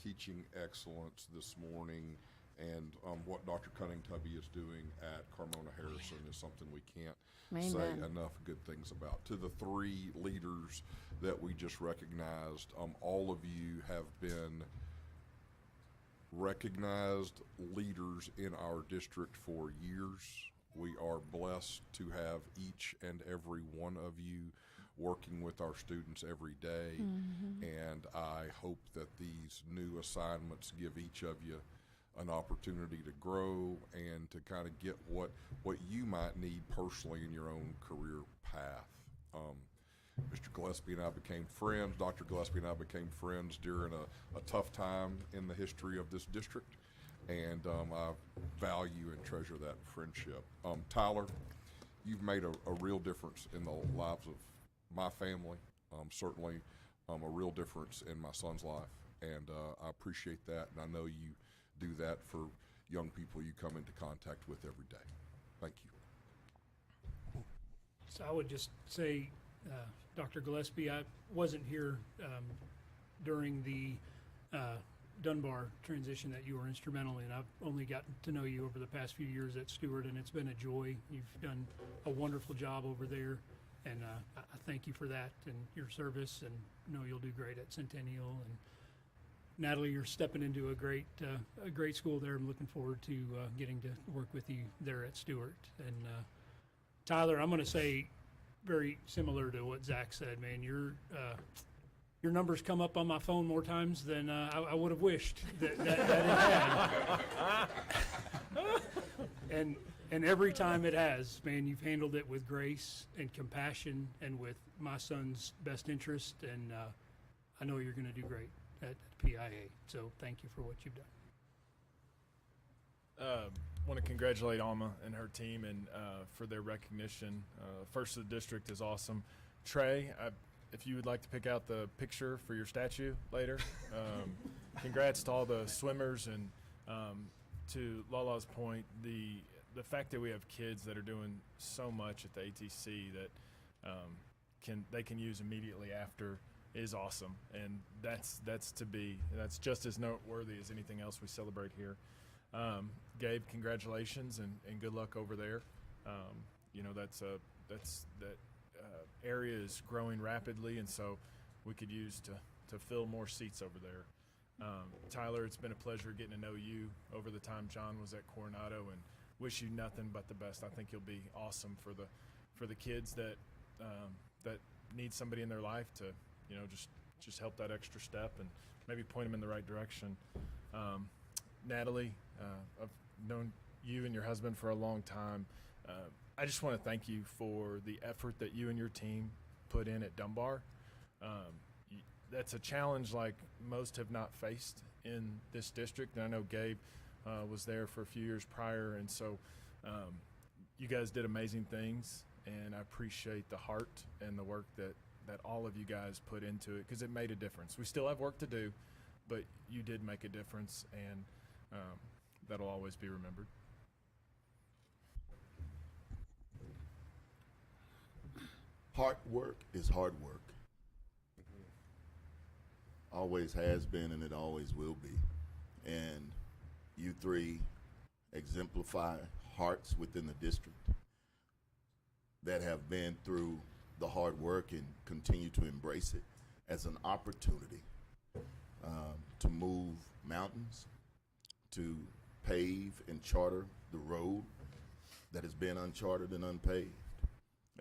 teaching excellence this morning. And what Dr. Cunning-Tubby is doing at Carmona Harrison is something we can't say enough good things about. To the three leaders that we just recognized, all of you have been recognized leaders in our district for years. We are blessed to have each and every one of you working with our students every day. And I hope that these new assignments give each of you an opportunity to grow and to kind of get what you might need personally in your own career path. Mr. Gillespie and I became friends. Dr. Gillespie and I became friends during a tough time in the history of this district, and I value and treasure that friendship. Tyler, you've made a real difference in the lives of my family, certainly a real difference in my son's life, and I appreciate that, and I know you do that for young people you come into contact with every day. Thank you. So I would just say, Dr. Gillespie, I wasn't here during the Dunbar transition that you were instrumental in. I've only gotten to know you over the past few years at Stewart, and it's been a joy. You've done a wonderful job over there, and I thank you for that and your service, and know you'll do great at Centennial. And Natalie, you're stepping into a great school there. I'm looking forward to getting to work with you there at Stewart. And Tyler, I'm going to say very similar to what Zach said, man. Your numbers come up on my phone more times than I would have wished that it had. And every time it has, man, you've handled it with grace and compassion and with my son's best interest. And I know you're going to do great at PIA. So thank you for what you've done. Want to congratulate Alma and her team and for their recognition. First of the district is awesome. Trey, if you would like to pick out the picture for your statue later, congrats to all the swimmers, and to Lala's point, the fact that we have kids that are doing so much at the ATC that they can use immediately after is awesome, and that's just as noteworthy as anything else we celebrate here. Gabe, congratulations and good luck over there. That area is growing rapidly, and so we could use to fill more seats over there. Tyler, it's been a pleasure getting to know you over the time John was at Coronado, and wish you nothing but the best. I think you'll be awesome for the kids that need somebody in their life to just help that extra step and maybe point them in the right direction. Natalie, I've known you and your husband for a long time. I just want to thank you for the effort that you and your team put in at Dunbar. That's a challenge like most have not faced in this district. And I know Gabe was there for a few years prior, and so you guys did amazing things, and I appreciate the heart and the work that all of you guys put into it, because it made a difference. We still have work to do, but you did make a difference, and that'll always be remembered. Hard work is hard work. Always has been, and it always will be. And you three exemplify hearts within the district that have been through the hard work and continue to embrace it as an opportunity to move mountains, to pave and charter the road that has been uncharted and unpaved.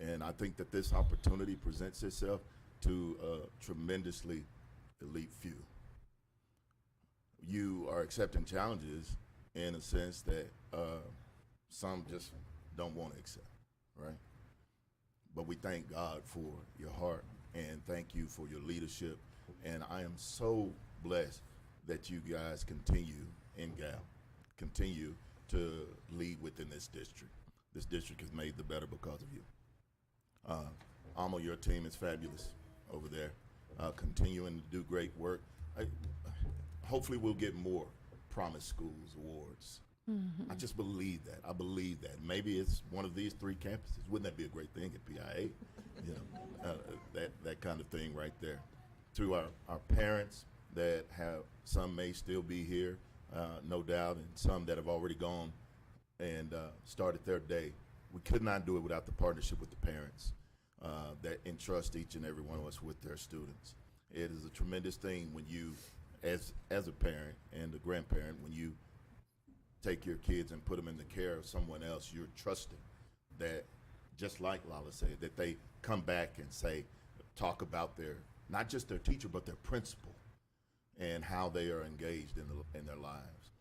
And I think that this opportunity presents itself to a tremendously elite few. You are accepting challenges in a sense that some just don't want to accept, right? But we thank God for your heart, and thank you for your leadership. And I am so blessed that you guys continue to lead within this district. This district is made the better because of you. Amo, your team is fabulous over there, continuing to do great work. Hopefully we'll get more Promise Schools awards. I just believe that. I believe that. Maybe it's one of these 3 campuses. Wouldn't that be a great thing at PIA? You know, that kind of thing right there. To our parents that have, some may still be here, no doubt, and some that have already gone and started their day. We could not do it without the partnership with the parents that entrust each and every one of us with their students. It is a tremendous thing when you, as a parent and a grandparent, when you take your kids and put them in the care of someone else, you're trusting that, just like Lala said, that they come back and say, talk about their, not just their teacher, but their principal and how they are engaged in their lives.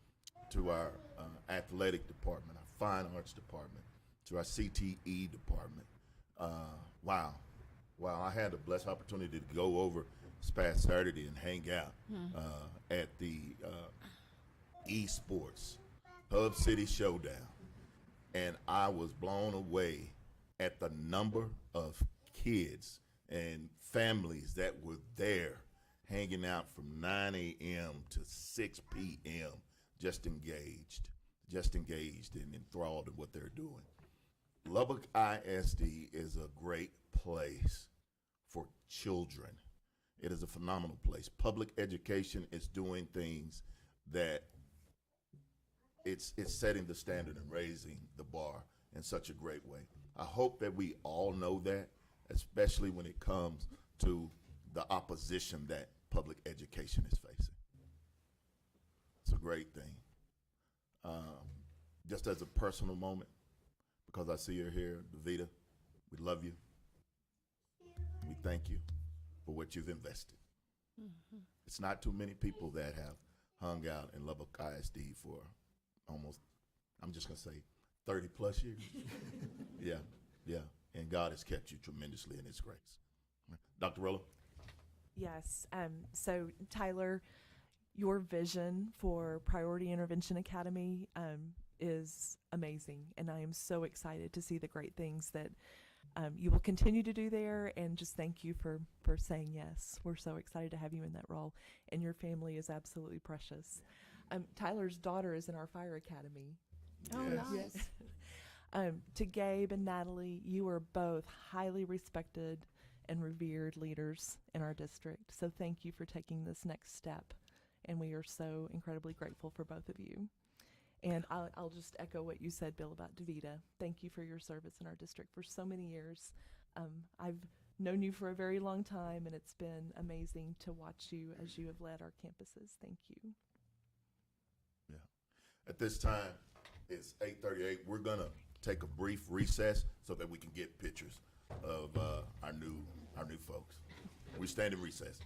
To our athletic department, our fine arts department, to our CTE department. Wow, I had the blessed opportunity to go over this past Saturday and hang out at the esports Hub City Showdown, and I was blown away at the number of kids and families that were there hanging out from 9 a.m. to 6 p.m. just engaged and enthralled in what they're doing. Lubbock ISD is a great place for children. It is a phenomenal place. Public education is doing things that it's setting the standard and raising the bar in such a great way. I hope that we all know that, especially when it comes to the opposition that public education is facing. It's a great thing. Just as a personal moment, because I see her here, Davita, we love you. We thank you for what you've invested. It's not too many people that have hung out in Lubbock ISD for almost, I'm just going to say, 30 plus years. Yeah. And God has kept you tremendously in his grace. Dr. Rollo? Yes. So, Tyler, your vision for Priority Intervention Academy is amazing, and I am so excited to see the great things that you will continue to do there, and just thank you for saying yes. We're so excited to have you in that role, and your family is absolutely precious. Tyler's daughter is in our fire academy. Oh, nice. To Gabe and Natalie, you are both highly respected and revered leaders in our district, so thank you for taking this next step, and we are so incredibly grateful for both of you. And I'll just echo what you said, Bill, about Davita. Thank you for your service in our district for so many years. I've known you for a very long time, and it's been amazing to watch you as you have led our campuses. Thank you. Yeah. At this time, it's 8:38. We're going to take a brief recess so that we can get pictures of our new folks. We stand in recess.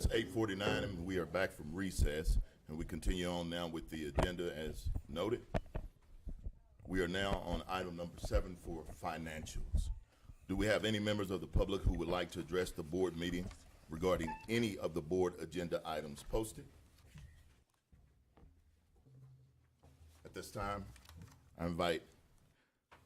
It's 8:49 and we are back from recess, and we continue on now with the agenda as noted. We are now on item number 7 for financials. Do we have any members of the public who would like to address the board meeting regarding any of the board agenda items posted? At this time, I invite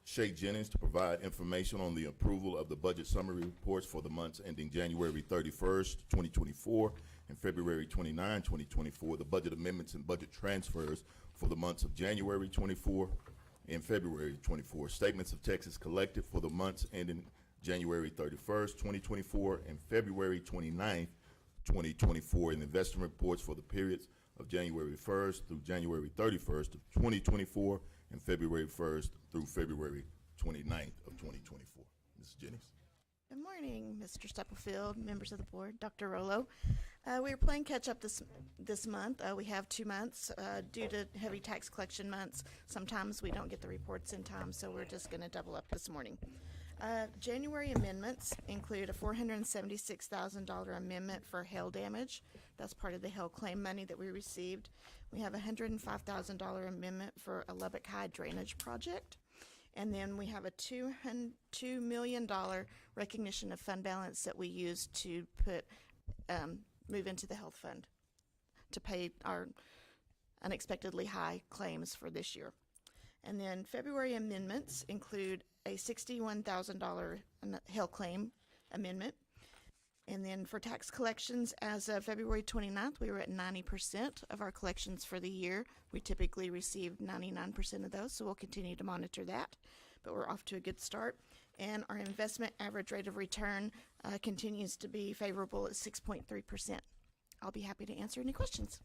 Shay Jennings to provide information on the approval of the budget summary reports for the months ending January 31st, 2024 and February 29, 2024, the budget amendments and budget transfers for the months of January 24 and February 24, statements of Texas collected for the months ending January 31st, 2024 and February 29th, 2024, and investment reports for the periods of January 1st through January 31st of 2024 and February 1st through February 29th of 2024. Ms. Jennings. Good morning, Mr. Stubblefield, members of the board, Dr. Rollo. We are playing catch up this month. We have 2 months due to heavy tax collection months. Sometimes we don't get the reports in time, so we're just going to double up this morning. January amendments include a $476,000 amendment for hail damage. That's part of the hail claim money that we received. We have a $105,000 amendment for a Lubbock High drainage project. And then we have a $2 million recognition of fund balance that we use to move into the health fund to pay our unexpectedly high claims for this year. And then February amendments include a $61,000 hail claim amendment. And then for tax collections, as of February 29th, we were at 90% of our collections for the year. We typically receive 99% of those, so we'll continue to monitor that. But we're off to a good start. And our investment average rate of return continues to be favorable at 6.3%. I'll be happy to answer any questions.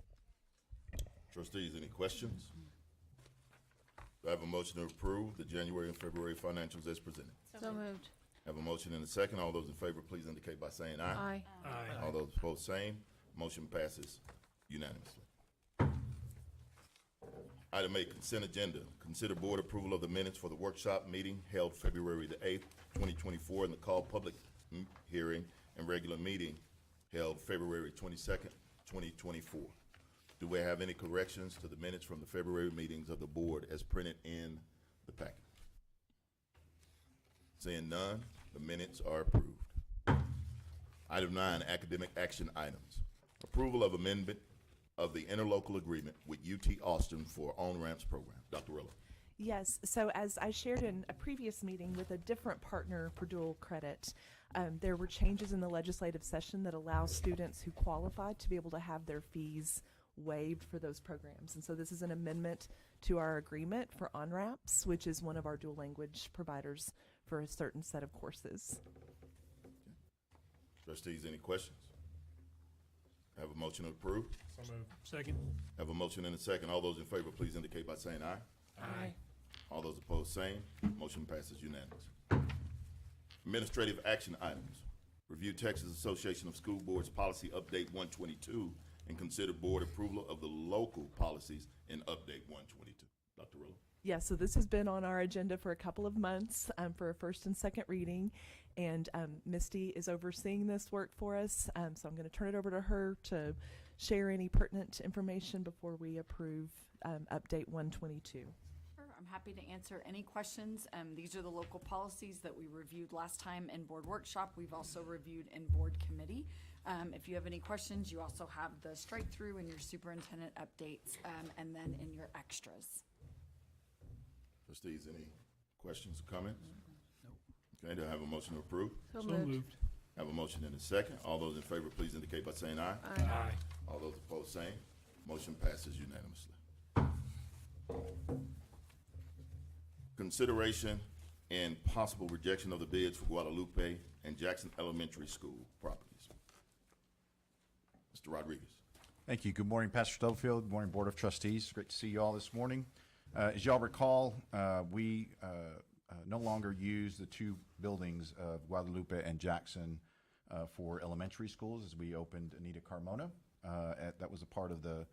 Trustees, any questions? Do I have a motion to approve the January and February financials as presented? So moved. Have a motion and a second. All those in favor, please indicate by saying aye. Aye. Aye. All those opposed, same. Motion passes unanimously. Item 8, consent agenda. Consider board approval of the minutes for the workshop meeting held February the 8th, 2024, and the called public hearing and regular meeting held February 22nd, 2024. Do we have any corrections to the minutes from the February meetings of the board as printed in the packet? Seeing none, the minutes are approved. Item 9, academic action items. Approval of amendment of the interlocal agreement with UT Austin for on-ramps program. Dr. Rilla. Yes, so as I shared in a previous meeting with a different partner for dual credit, there were changes in the legislative session that allow students who qualified to be able to have their fees waived for those programs. And so this is an amendment to our agreement for on-ramps, which is one of our dual language providers for a certain set of courses. Trustees, any questions? Have a motion to approve? So moved. Second. Have a motion and a second. All those in favor, please indicate by saying aye. Aye. All those opposed, same. Motion passes unanimous. Administrative action items. Review Texas Association of School Boards Policy Update 122 and consider board approval of the local policies in Update 122. Dr. Rilla. Yeah, so this has been on our agenda for a couple of months for a first and second reading, and Misty is overseeing this work for us, so I'm going to turn it over to her to share any pertinent information before we approve Update 122. Sure, I'm happy to answer any questions. These are the local policies that we reviewed last time in board workshop. We've also reviewed in board committee. If you have any questions, you also have the strike through in your superintendent updates and then in your extras. Trustees, any questions or comments? No. Okay, do I have a motion to approve? So moved. Have a motion and a second. All those in favor, please indicate by saying aye. Aye. All those opposed, same. Motion passes unanimously. Consideration and possible rejection of the bids for Guadalupe and Jackson Elementary School properties. Mr. Rodriguez. Thank you. Good morning, Pastor Stubblefield. Good morning, Board of Trustees. Great to see you all this morning. As y'all recall, we no longer use the two buildings of Guadalupe and Jackson for elementary schools as we opened Anita Carmona. That was a part of the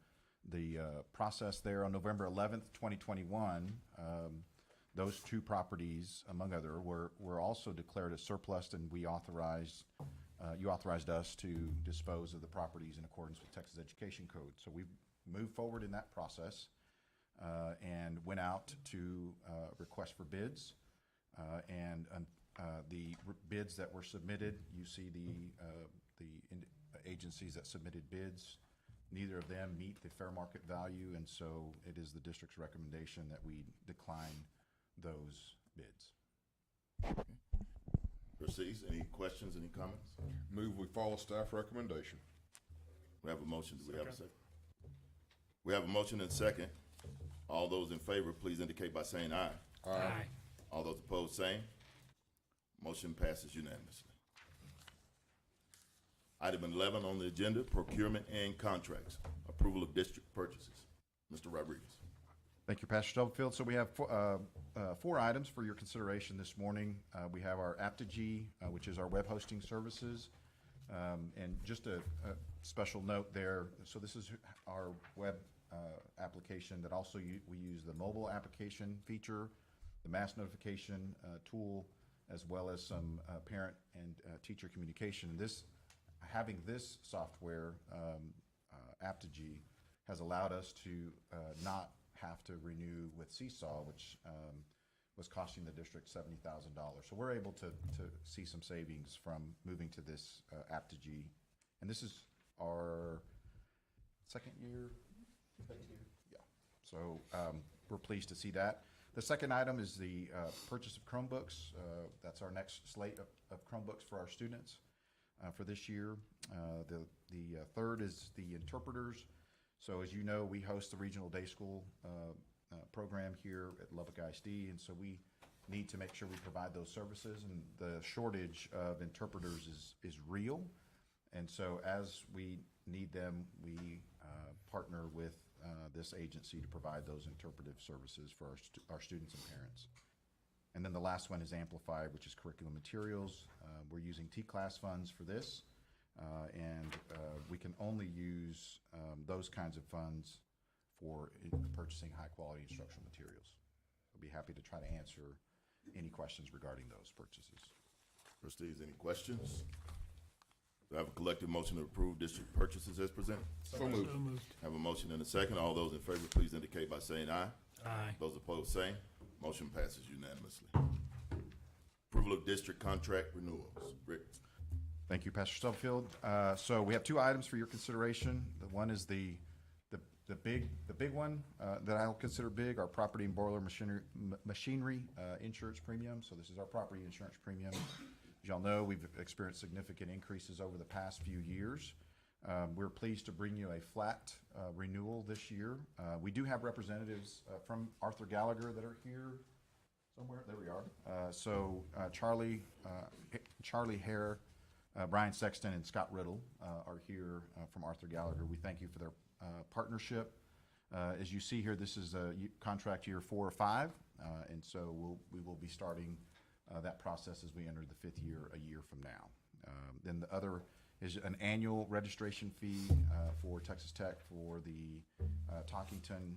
process there. On November 11th, 2021, those two properties, among other, were also declared as surplus, and we authorized you authorized us to dispose of the properties in accordance with Texas Education Code. So we moved forward in that process and went out to request for bids. The bids that were submitted, you see the agencies that submitted bids. Neither of them meet the fair market value, and so it is the district's recommendation that we decline those bids. Trustees, any questions, any comments? Move we follow staff recommendation. We have a motion. Do we have a second? We have a motion and a second. All those in favor, please indicate by saying aye. Aye. All those opposed, same. Motion passes unanimously. Item 11 on the agenda, procurement and contracts. Approval of district purchases. Mr. Rodriguez. Thank you, Pastor Stubblefield. So we have four items for your consideration this morning. We have our Aptigee, which is our web hosting services. And just a special note there, so this is our web application that also we use the mobile application feature, the mass notification tool, as well as some parent and teacher communication. Having this software, Aptigee, has allowed us to not have to renew with Seesaw, which was costing the district $70,000. So we're able to see some savings from moving to this Aptigee. And this is our second year? Yeah. So we're pleased to see that. The second item is the purchase of Chromebooks. That's our next slate of Chromebooks for our students for this year. The third is the interpreters. So as you know, we host the Regional Day School program here at Lubbock ISD, and so we need to make sure we provide those services, and the shortage of interpreters is real. And so as we need them, we partner with this agency to provide those interpretive services for our students and parents. And then the last one is Amplify, which is curriculum materials. We're using T-Class funds for this, and we can only use those kinds of funds for purchasing high-quality instructional materials. I'll be happy to try to answer any questions regarding those purchases. Trustees, any questions? Do I have a collective motion to approve district purchases as presented? So moved. Have a motion and a second. All those in favor, please indicate by saying aye. Aye. Those opposed, same. Motion passes unanimously. Approval of district contract renewals. Rick. Thank you, Pastor Stubblefield. So we have two items for your consideration. The one is the big one that I'll consider big, our property and boiler machinery insurance premium. So this is our property insurance premium. As y'all know, we've experienced significant increases over the past few years. We're pleased to bring you a flat renewal this year. We do have representatives from Arthur Gallagher that are here somewhere. There we are. So Charlie Hare, Brian Sexton, and Scott Riddle are here from Arthur Gallagher. We thank you for their partnership. As you see here, this is contract year 4 or 5, and so we will be starting that process as we enter the 5th year a year from now. Then the other is an annual registration fee for Texas Tech for the Talkington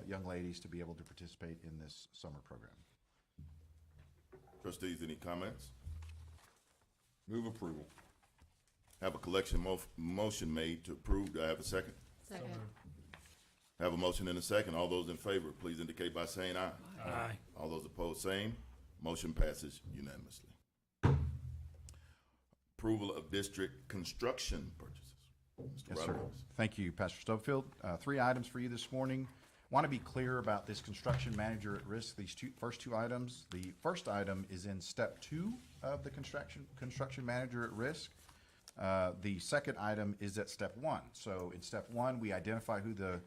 young ladies to be able to participate in this summer program. Trustees, any comments? Move approval. Have a collection motion made to approve. Do I have a second? Second. Have a motion and a second. All those in favor, please indicate by saying aye. Aye. All those opposed, same. Motion passes unanimously. Approval of district construction purchases. Mr. Yes, sir. Rodriguez. Thank you, Pastor Stubblefield. 3 items for you this morning. Want to be clear about this construction manager at risk, these first two items. The first item is in step 2 of the construction manager at risk. The second item is at step 1. So in step 1, we identify who the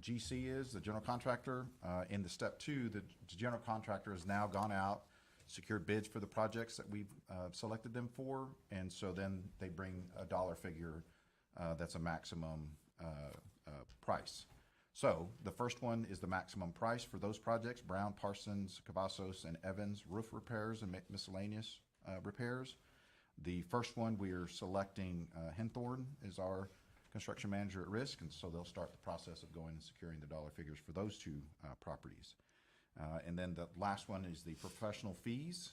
GC is, the general contractor. In the step 2, the general contractor has now gone out, secured bids for the projects that we've selected them for, and so then they bring a dollar figure that's a maximum price. So the first one is the maximum price for those projects: Brown, Parsons, Cavazos, and Evans roof repairs and miscellaneous repairs. The first one, we are selecting Henthorn as our construction manager at risk, and so they'll start the process of going and securing the dollar figures for those 2 properties. And then the last one is the professional fees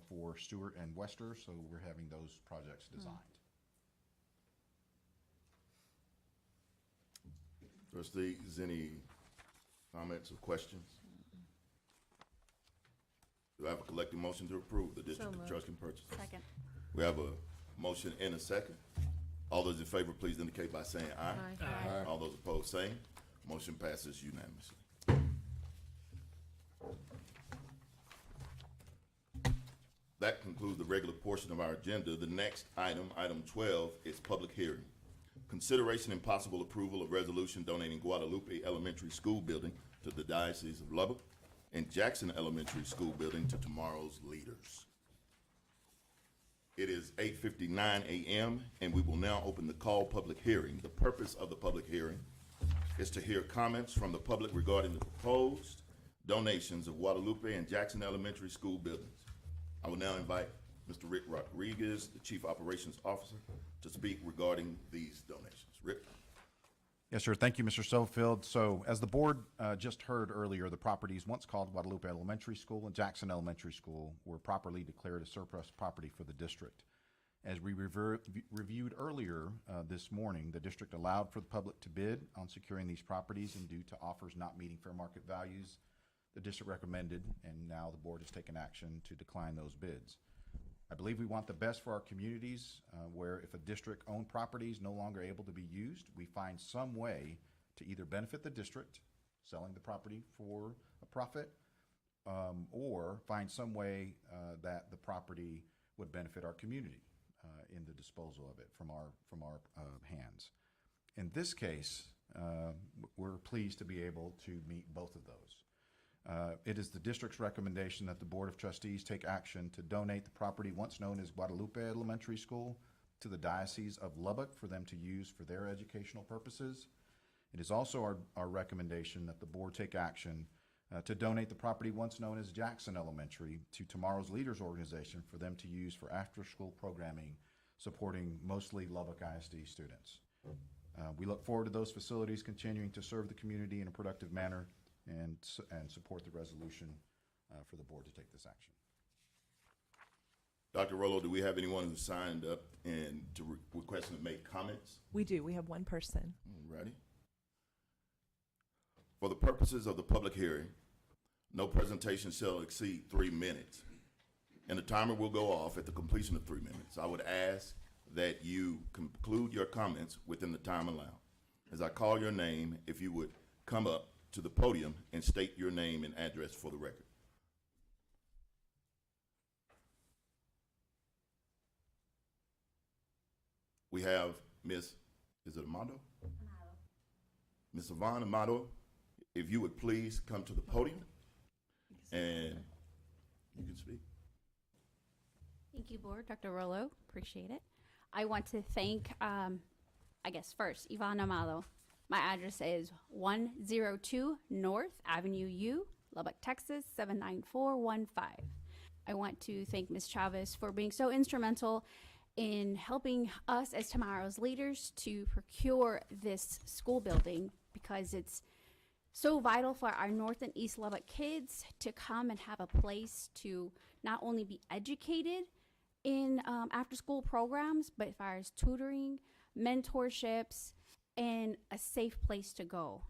for Stewart and Wester, so we're having those projects designed. Trustees, any comments or questions? Do I have a collective motion to approve the district of trust and purchase? Second. We have a motion and a second. All those in favor, please indicate by saying aye. Aye. All those opposed, same. Motion passes unanimously. That concludes the regular portion of our agenda. The next item, item 12, is public hearing. Consideration and possible approval of resolution donating Guadalupe Elementary School building to the Diocese of Lubbock and Jackson Elementary School building to tomorrow's leaders. It is 8:59 a.m. and we will now open the call public hearing. The purpose of the public hearing is to hear comments from the public regarding the proposed donations of Guadalupe and Jackson Elementary School buildings. I will now invite Mr. Rick Rodriguez, the Chief Operations Officer, to speak regarding these donations. Rick? Yes, sir. Thank you, Mr. Stubblefield. So as the board just heard earlier, the properties once called Guadalupe Elementary School and Jackson Elementary School were properly declared as surplus property for the district. As we reviewed earlier this morning, the district allowed for the public to bid on securing these properties, and due to offers not meeting fair market values, the district recommended, and now the board has taken action to decline those bids. I believe we want the best for our communities, where if a district-owned property is no longer able to be used, we find some way to either benefit the district, selling the property for a profit, or find some way that the property would benefit our community in the disposal of it from our hands. In this case, we're pleased to be able to meet both of those. It is the district's recommendation that the Board of Trustees take action to donate the property once known as Guadalupe Elementary School to the Diocese of Lubbock for them to use for their educational purposes. It is also our recommendation that the board take action to donate the property once known as Jackson Elementary to Tomorrow's Leaders organization for them to use for after-school programming supporting mostly Lubbock ISD students. We look forward to those facilities continuing to serve the community in a productive manner and support the resolution for the board to take this action. Dr. Rollo, do we have anyone who signed up and to request to make comments? We do. We have one person. Ready? For the purposes of the public hearing, no presentation shall exceed 3 minutes, and the timer will go off at the completion of 3 minutes. I would ask that you conclude your comments within the time allowed. As I call your name, if you would come up to the podium and state your name and address for the record. We have Miss, is it Amado? Miss Yvonne Amado, if you would please come to the podium and you can speak. Thank you, Board. Dr. Rollo, appreciate it. I want to thank, I guess first, Yvonne Amado. My address is 102 North Avenue U, Lubbock, Texas, 79415. I want to thank Ms. Chavez for being so instrumental in helping us as tomorrow's leaders to procure this school building, because it's so vital for our North and East Lubbock kids to come and have a place to not only be educated in after-school programs, but as far as tutoring, mentorships, and a safe place to go.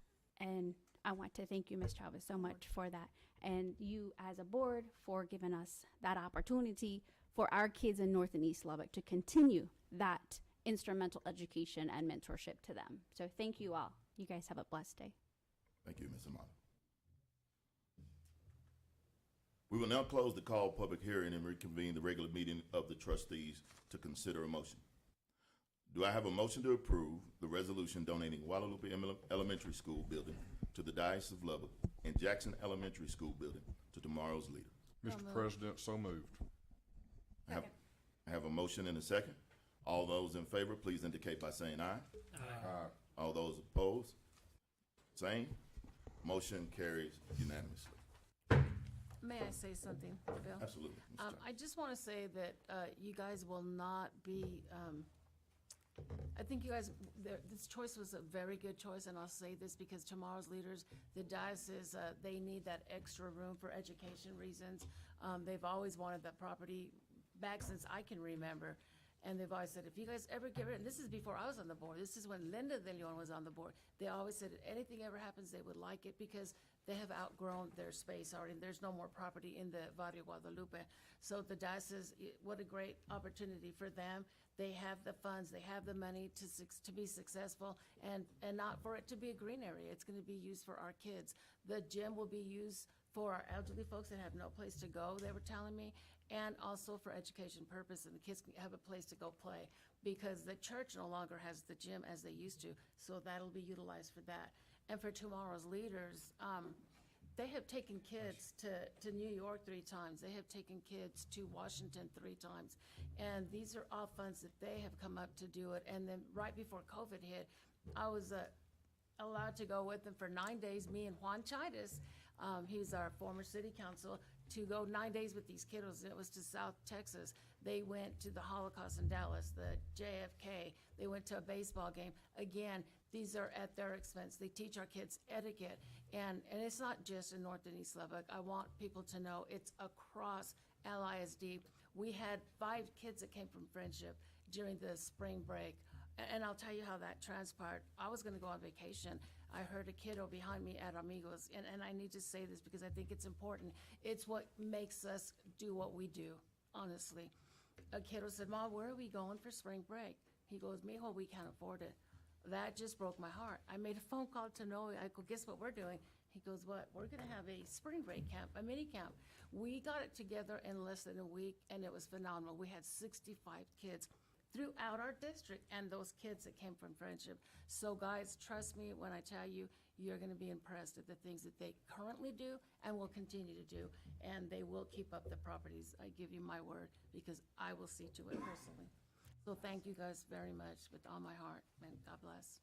And I want to thank you, Ms. Chavez, so much for that. And you as a board for giving us that opportunity for our kids in North and East Lubbock to continue that instrumental education and mentorship to them. So thank you all. You guys have a blessed day. Thank you, Ms. Amado. We will now close the call public hearing and reconvene the regular meeting of the trustees to consider a motion. Do I have a motion to approve the resolution donating Guadalupe Elementary School building to the Diocese of Lubbock and Jackson Elementary School building to tomorrow's leader? Mr. President, so moved. I have a motion and a second. All those in favor, please indicate by saying aye. Aye. All those opposed, same. Motion carries unanimously. May I say something, Bill? Absolutely. I just want to say that you guys will not be, think you guys, this choice was a very good choice, and I'll say this because tomorrow's leaders, the diocese, they need that extra room for education reasons. They've always wanted that property back since I can remember. And they've always said, if you guys ever get rid, and this is before I was on the board, this is when Linda de Leon was on the board, they always said if anything ever happens, they would like it because they have outgrown their space already. There's no more property in the Barrio Guadalupe. So the diocese, what a great opportunity for them. They have the funds, they have the money to be successful, and not for it to be a green area. It's gonna be used for our kids. The gym will be used for our elderly folks that have no place to go, they were telling me, and also for education purpose, and the kids can have a place to go play, because the church no longer has the gym as they used to, so that'll be utilized for that. And for tomorrow's leaders, they have taken kids to New York 3 times. They have taken kids to Washington 3 times. And these are all funds that they have come up to do it. And then right before COVID hit, I was allowed to go with them for 9 days, me and Juan Chidas, he's our former city council, to go 9 days with these kiddos. It was to South Texas. They went to the Holocaust in Dallas, the JFK. They went to a baseball game. Again, these are at their expense. They teach our kids etiquette. And it's not just in North and East Lubbock. I want people to know it's across LISD. We had 5 kids that came from Friendship during the spring break. And I'll tell you how that transpired. I was gonna go on vacation. I heard a kiddo behind me at Amigos, and I need to say this because I think it's important. It's what makes us do what we do, honestly. A kiddo said, Mom, where are we going for spring break? He goes, Mijo, we can't afford it. That just broke my heart. I made a phone call to Noe. I go, guess what we're doing? He goes, what? We're gonna have a spring break camp, a mini camp. We got it together in less than a week, and it was phenomenal. We had 65 kids throughout our district, and those kids that came from Friendship. So guys, trust me when I tell you, you're gonna be impressed at the things that they currently do and will continue to do, and they will keep up the properties. I give you my word, because I will see to it personally. So thank you guys very much with all my heart, and God bless.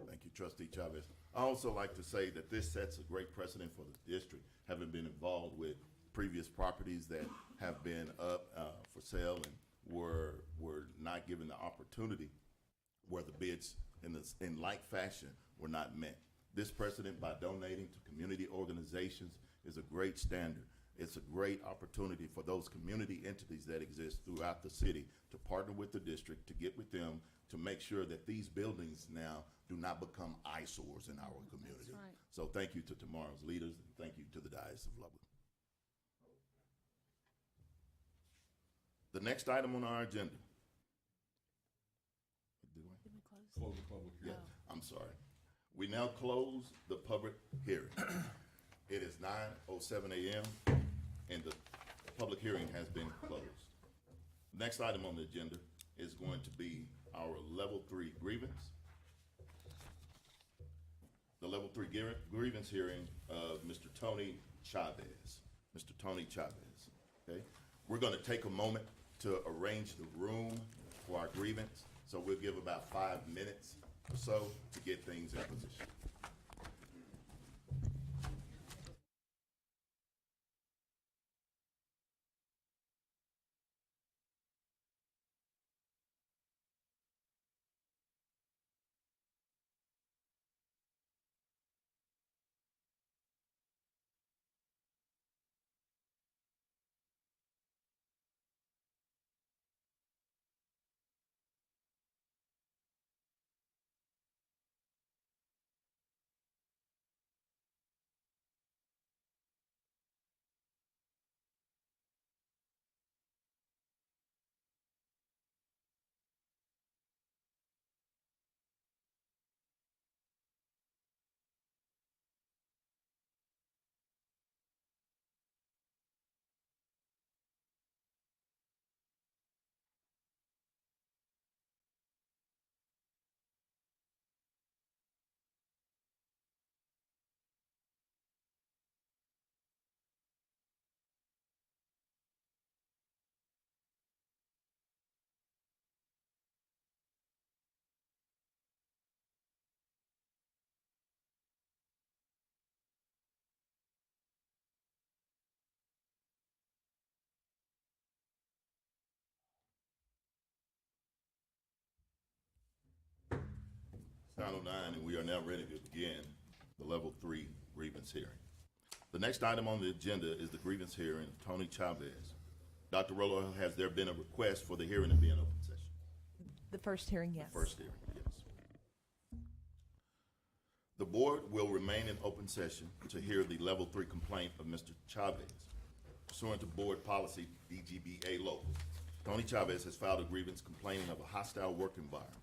Thank you, Trustee Chavez. I also like to say that this sets a great precedent for the district, having been involved with previous properties that have been up for sale and were not given the opportunity, where the bids in like fashion were not met. This precedent, by donating to community organizations, is a great standard. It's a great opportunity for those community entities that exist throughout the city to partner with the district, to get with them, to make sure that these buildings now do not become eyesores in our community. That's right. So thank you to tomorrow's leaders, and thank you to the Diocese of Lubbock. The next item on our agenda. Did we close? Close the public hearing. Yeah, I'm sorry. We now close the public hearing. It is 9:07 a.m. and the public hearing has been closed. Next item on the agenda is going to be our level 3 grievance. The level 3 grievance hearing of Mr. Tony Chavez. Mr. Tony Chavez, okay? We're gonna take a moment to arrange the room for our grievance. So we'll give about 5 minutes or so to get things in position. 9:09, and we are now ready to begin the Level 3 grievance hearing. The next item on the agenda is the grievance hearing of Tony Chavez. Dr. Rollo, has there been a request for the hearing to be in open session? The first hearing, yes. First hearing, yes. The board will remain in open session to hear the Level 3 complaint of Mr. Chavez. Pursuant to board policy DGBA local, Tony Chavez has filed a grievance complaining of a hostile work environment.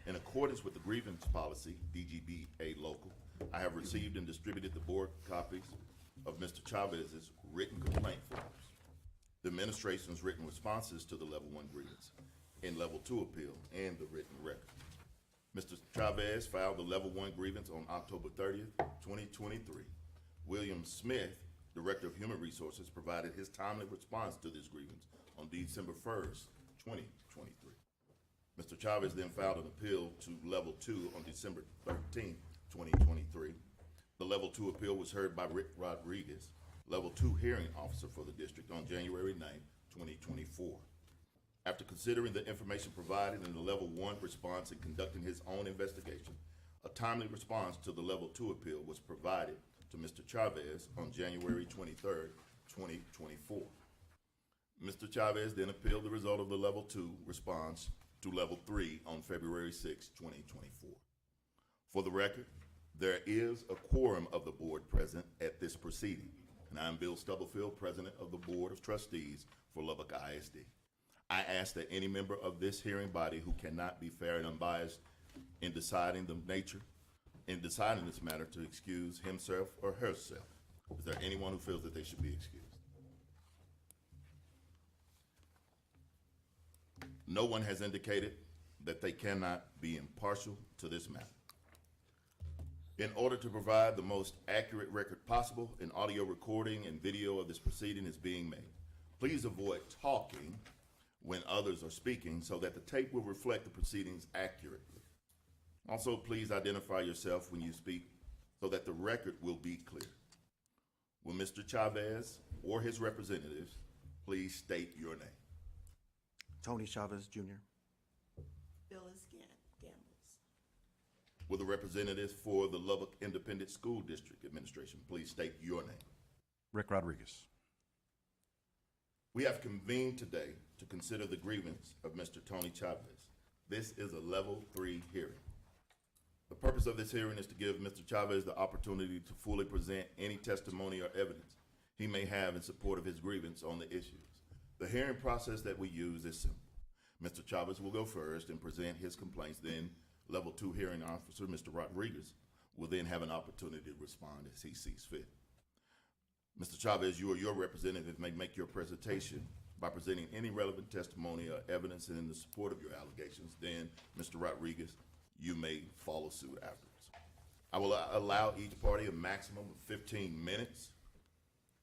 In accordance with the grievance policy DGBA local, I have received and distributed the board copies of Mr. Chavez's written complaint forms, the administration's written responses to the Level 1 grievance and Level 2 appeal, and the written record. Mr. Chavez filed the Level 1 grievance on October 30th, 2023. William Smith, Director of Human Resources, provided his timely response to this grievance on December 1st, 2023. Mr. Chavez then filed an appeal to Level 2 on December 13th, 2023. The Level 2 appeal was heard by Rick Rodriguez, Level 2 hearing officer for the district, on January 9th, 2024. After considering the information provided in the Level 1 response and conducting his own investigation, a timely response to the Level 2 appeal was provided to Mr. Chavez on January 23rd, 2024. Mr. Chavez then appealed the result of the Level 2 response to Level 3 on February 6, 2024. For the record, there is a quorum of the board present at this proceeding, and I am Bill Stubblefield, President of the Board of Trustees for Lubbock ISD. I ask that any member of this hearing body who cannot be fair and unbiased in deciding this matter to excuse himself or herself. Is there anyone who feels that they should be excused? No one has indicated that they cannot be impartial to this matter. In order to provide the most accurate record possible, an audio recording and video of this proceeding is being made. Please avoid talking when others are speaking so that the tape will reflect the proceedings accurately. Also, please identify yourself when you speak so that the record will be clear. Will Mr. Chavez or his representatives please state your name? Tony Chavez, Jr. Phyllis Gambles. Will the representatives for the Lubbock Independent School District Administration please state your name? Rick Rodriguez. We have convened today to consider the grievance of Mr. Tony Chavez. This is a Level 3 hearing. The purpose of this hearing is to give Mr. Chavez the opportunity to fully present any testimony or evidence he may have in support of his grievance on the issues. The hearing process that we use is simple. Mr. Chavez will go first and present his complaints. Then Level 2 hearing officer, Mr. Rodriguez, will then have an opportunity to respond as he sees fit. Mr. Chavez, you or your representative may make your presentation by presenting any relevant testimony or evidence in the support of your allegations. Then, Mr. Rodriguez, you may follow suit afterwards. I will allow each party a maximum of 15 minutes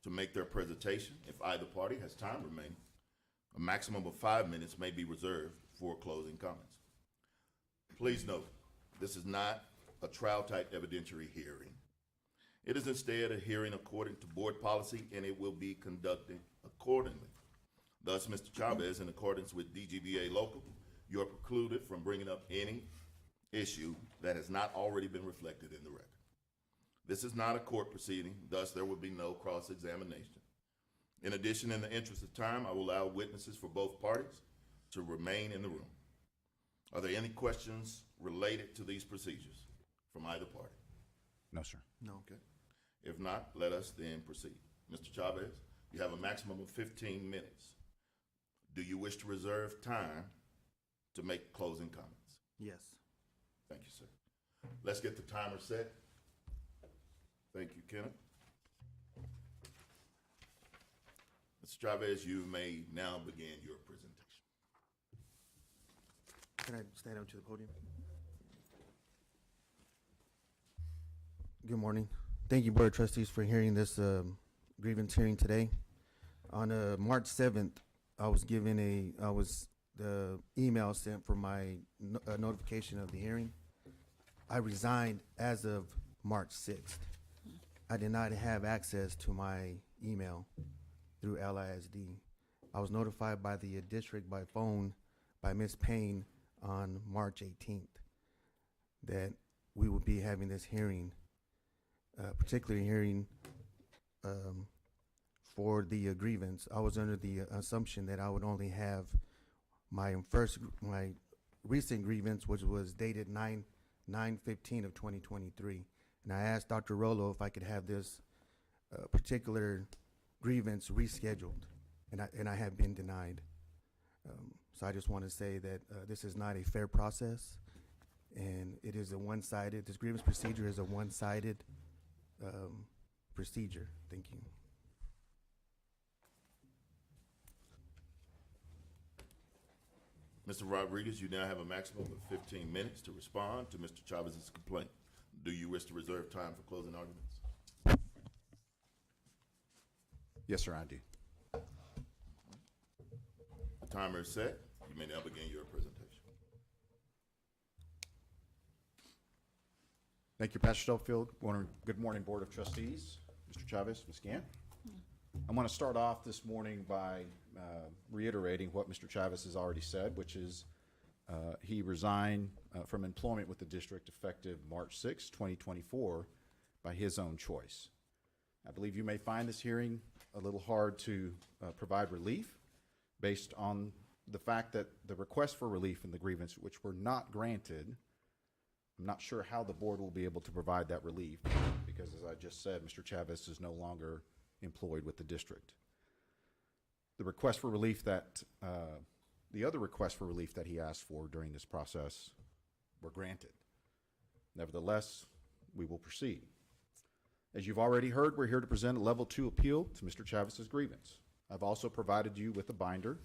to make their presentation. If either party has time remaining, a maximum of 5 minutes may be reserved for closing comments. Please note, this is not a trial-type evidentiary hearing. It is instead a hearing according to board policy, and it will be conducted accordingly. Thus, Mr. Chavez, in accordance with DGBA local, you are precluded from bringing up any issue that has not already been reflected in the record. This is not a court proceeding, thus there will be no cross-examination. In addition, in the interest of time, I will allow witnesses for both parties to remain in the room. Are there any questions related to these procedures from either party? No, sir. No. Okay. If not, let us then proceed. Mr. Chavez, you have a maximum of 15 minutes. Do you wish to reserve time to make closing comments? Yes. Thank you, sir. Let's get the timer set. Thank you, Kenneth. Mr. Chavez, you may now begin your presentation. Can I stand up to the podium? Good morning. Thank you, Board of Trustees, for hearing this grievance hearing today. On March 7th, the email sent for my notification of the hearing. I resigned as of March 6th. I did not have access to my email through LISD. I was notified by the district by phone by Ms. Payne on March 18th. that we would be having this hearing, particularly hearing for the grievance. I was under the assumption that I would only have my recent grievance, which was dated 9/15 of 2023. And I asked Dr. Rollo if I could have this particular grievance rescheduled, and I have been denied. So I just want to say that this is not a fair process, and it is a one-sided, this grievance procedure is a one-sided procedure. Thank you. Mr. Rodriguez, you now have a maximum of 15 minutes to respond to Mr. Chavez's complaint. Do you wish to reserve time for closing arguments? Yes, sir, I do. The timer is set. You may now begin your presentation. Thank you, Pastor Stubblefield. Good morning, Board of Trustees, Mr. Chavez, Ms. Gant. I want to start off this morning by reiterating what Mr. Chavez has already said, which is he resigned from employment with the district effective March 6, 2024, by his own choice. I believe you may find this hearing a little hard to provide relief based on the fact that the request for relief in the grievance, which were not granted, I'm not sure how the board will be able to provide that relief because, as I just said, Mr. Chavez is no longer employed with the district. The request for relief that, the other requests for relief that he asked for during this process were granted. Nevertheless, we will proceed. As you've already heard, we're here to present a level 2 appeal to Mr. Chavez's grievance. I've also provided you with a binder.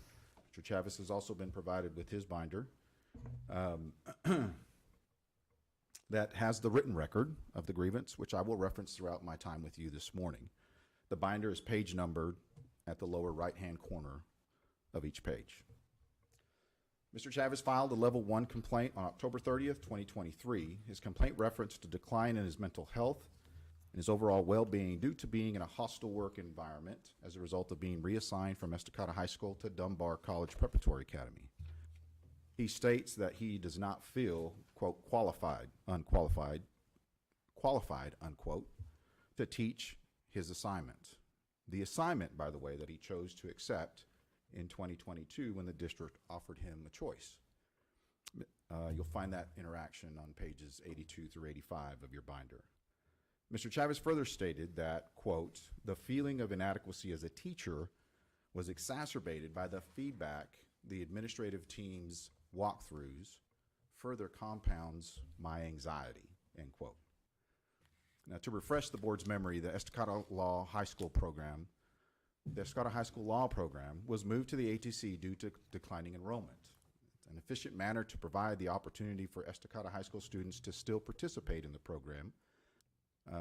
Mr. Chavez has also been provided with his binder that has the written record of the grievance, which I will reference throughout my time with you this morning. The binder is page numbered at the lower right-hand corner of each page. Mr. Chavez filed a level 1 complaint on October 30th, 2023. His complaint referenced a decline in his mental health and his overall well-being due to being in a hostile work environment as a result of being reassigned from Estacada High School to Dunbar College Preparatory Academy. He states that he does not feel, quote, qualified, unqualified, unquote, to teach his assignment. The assignment, by the way, that he chose to accept in 2022 when the district offered him a choice. You'll find that interaction on pages 82 through 85 of your binder. Mr. Chavez further stated that, quote, the feeling of inadequacy as a teacher was exacerbated by the feedback the administrative team's walkthroughs further compounds my anxiety, end quote. Now, to refresh the board's memory, the Estacada High School Law Program was moved to the ATC due to declining enrollment. An efficient manner to provide the opportunity for Estacada High School students to still participate in the program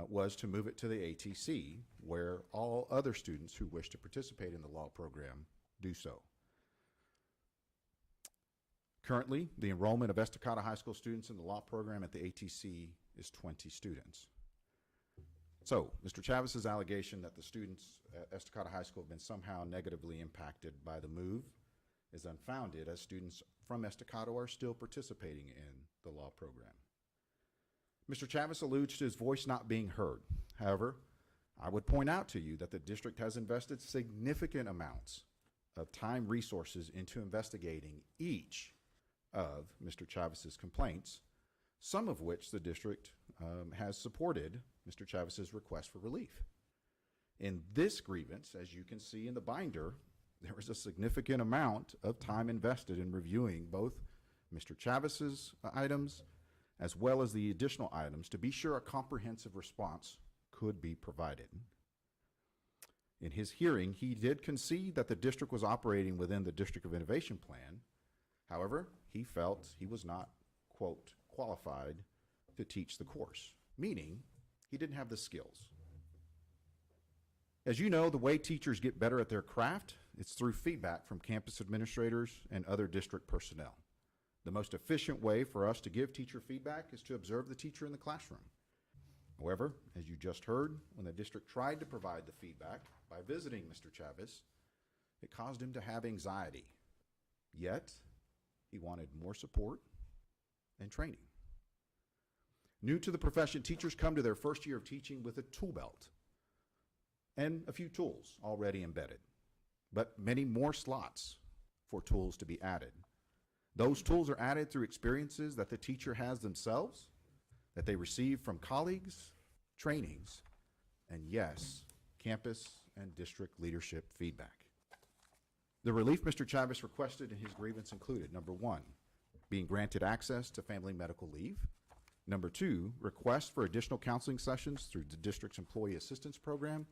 was to move it to the ATC, where all other students who wish to participate in the law program do so. Currently, the enrollment of Estacada High School students in the law program at the ATC is 20 students. So, Mr. Chavez's allegation that the students at Estacada High School have been somehow negatively impacted by the move is unfounded, as students from Estacada are still participating in the law program. Mr. Chavez alludes to his voice not being heard. However, I would point out to you that the district has invested significant amounts of time resources into investigating each of Mr. Chavez's complaints, some of which the district has supported Mr. Chavez's request for relief. In this grievance, as you can see in the binder, there was a significant amount of time invested in reviewing both Mr. Chavez's items as well as the additional items to be sure a comprehensive response could be provided. In his hearing, he did concede that the district was operating within the District of Innovation Plan. However, he felt he was not, quote, qualified to teach the course, meaning he didn't have the skills. As you know, the way teachers get better at their craft, it's through feedback from campus administrators and other district personnel. The most efficient way for us to give teacher feedback is to observe the teacher in the classroom. However, as you just heard, when the district tried to provide the feedback by visiting Mr. Chavez, it caused him to have anxiety. Yet, he wanted more support and training. New to the profession, teachers come to their first year of teaching with a tool belt and a few tools already embedded, but many more slots for tools to be added. Those tools are added through experiences that the teacher has themselves, that they receive from colleagues, trainings, and yes, campus and district leadership feedback. The relief Mr. Chavez requested in his grievance included, number 1, being granted access to family medical leave. Number 2, request for additional counseling sessions through the district's employee assistance program.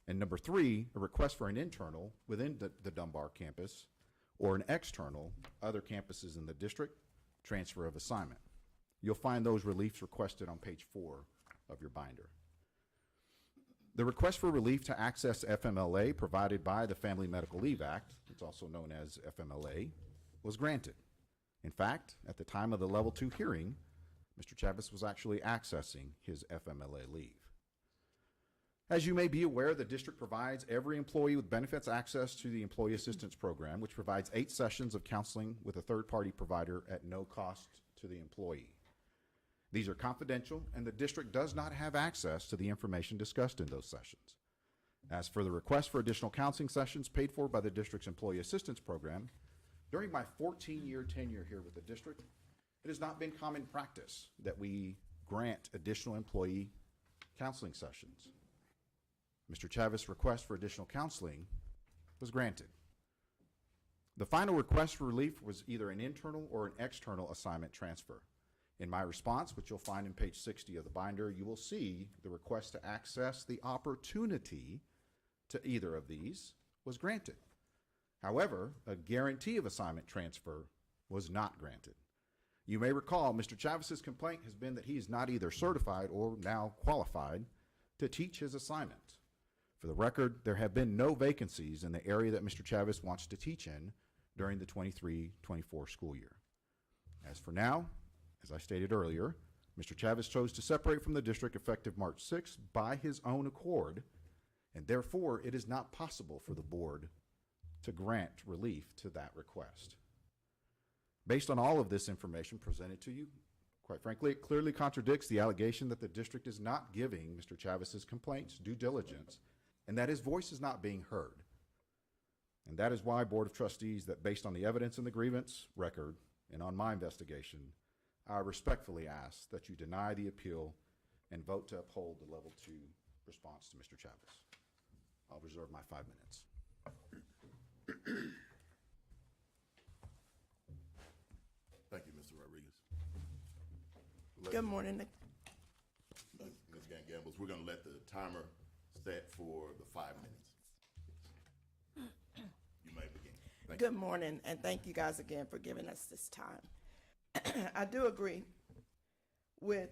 And number 3, a request for an internal within the Dunbar campus or an external, other campuses in the district, transfer of assignment. You'll find those reliefs requested on page 4 of your binder. The request for relief to access FMLA provided by the Family Medical Leave Act, it's also known as FMLA, was granted. In fact, at the time of the Level 2 hearing, Mr. Chavez was actually accessing his FMLA leave. As you may be aware, the district provides every employee with benefits access to the Employee Assistance Program, which provides 8 sessions of counseling with a third-party provider at no cost to the employee. These are confidential, and the district does not have access to the information discussed in those sessions. As for the request for additional counseling sessions paid for by the district's Employee Assistance Program, during my 14-year tenure here with the district, it has not been common practice that we grant additional employee counseling sessions. Mr. Chavez's request for additional counseling was granted. The final request for relief was either an internal or an external assignment transfer. In my response, which you'll find in page 60 of the binder, you will see the request to access the opportunity to either of these was granted. However, a guarantee of assignment transfer was not granted. You may recall Mr. Chavez's complaint has been that he is not either certified or now qualified to teach his assignment. For the record, there have been no vacancies in the area that Mr. Chavez wants to teach in during the 23-24 school year. As for now, as I stated earlier, Mr. Chavez chose to separate from the district effective March 6th by his own accord, and therefore it is not possible for the board to grant relief to that request. Based on all of this information presented to you, quite frankly, it clearly contradicts the allegation that the district is not giving Mr. Chavez's complaints due diligence and that his voice is not being heard. And that is why, Board of Trustees, that based on the evidence in the grievance record and on my investigation, I respectfully ask that you deny the appeal and vote to uphold the Level 2 response to Mr. Chavez. I'll reserve my 5 minutes. Thank you, Mr. Rodriguez. Good morning. Ms. Gambles, we're going to let the timer set for the 5 minutes. You may begin. Thank Good morning, and thank you guys again for giving us this time. I do agree with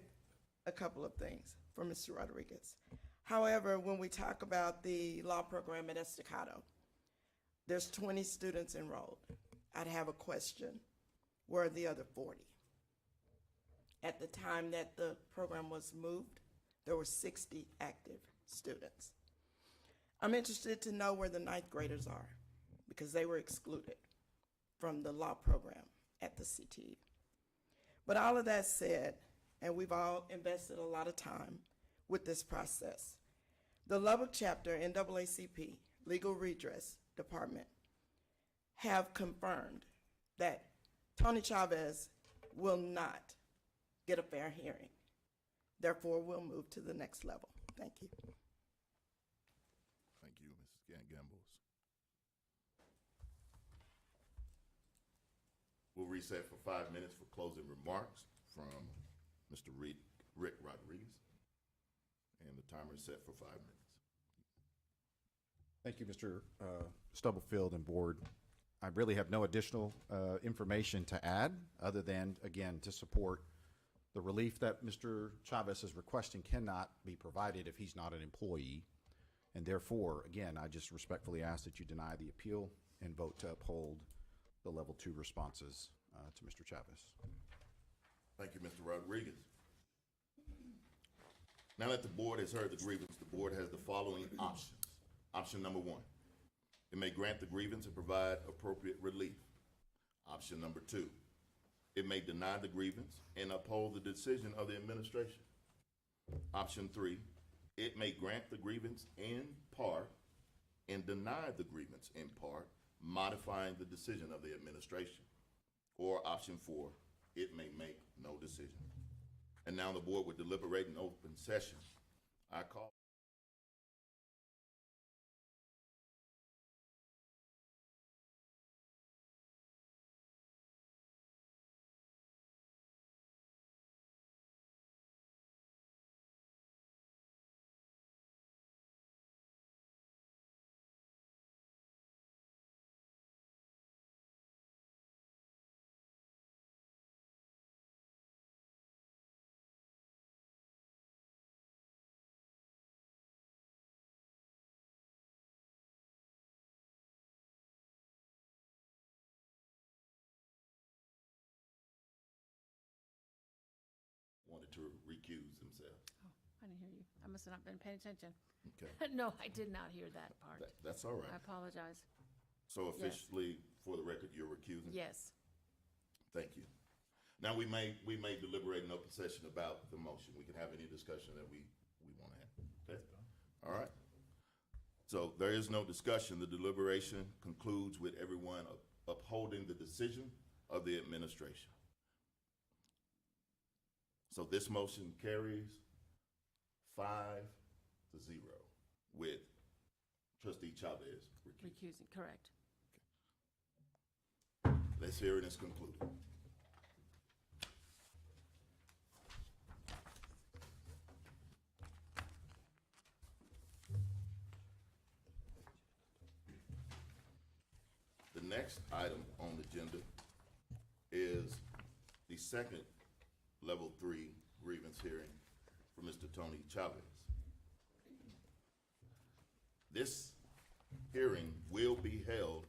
a couple of things from Mr. Rodriguez. However, when we talk about the law program at Estacado, there's 20 students enrolled. I'd have a question. Where are the other 40? At the time that the program was moved, there were 60 active students. I'm interested to know where the 9th graders are because they were excluded from the law program at the CTE. But all of that said, and we've all invested a lot of time with this process, the Lubbock chapter NAACP Legal Redress Department have confirmed that Tony Chavez will not get a fair hearing. Therefore, we'll move to the next level. Thank you. Thank you, Ms. Gambles. We'll reset for 5 minutes for closing remarks from Mr. Rick Rodriguez. And the timer is set for 5 minutes. Thank you, Mr. Stubblefield and board. I really have no additional information to add other than, again, to support the relief that Mr. Chavez is requesting cannot be provided if he's not an employee. And therefore, again, I just respectfully ask that you deny the appeal and vote to uphold the Level 2 responses to Mr. Chavez. Thank you, Mr. Rodriguez. Now that the board has heard the grievance, the board has the following options. Option number 1, it may grant the grievance and provide appropriate relief. Option number 2, It may deny the grievance and uphold the decision of the administration. Option 3, it may grant the grievance in part and deny the grievance in part, modifying the decision of the administration. Or option 4, it may make no decision. And now the board would deliberate in open session. I call. Wanted to recuse themselves. Oh, I didn't hear you. I must have not been paying attention. Okay. No, I did not hear that part. That's all right. I apologize. So Yes. officially, for the record, you're recusing? Yes. Thank you. Now, we may deliberate in open session about the motion. We can have any discussion that we want to have, okay? All right. So there is no discussion. The deliberation concludes with everyone upholding the decision of the administration. So this motion carries 5-0 with Trustee Chavez recused. Recusing, correct. This hearing is concluded. The next item on the agenda is the second level 3 grievance hearing for Mr. Tony Chavez. This hearing will be held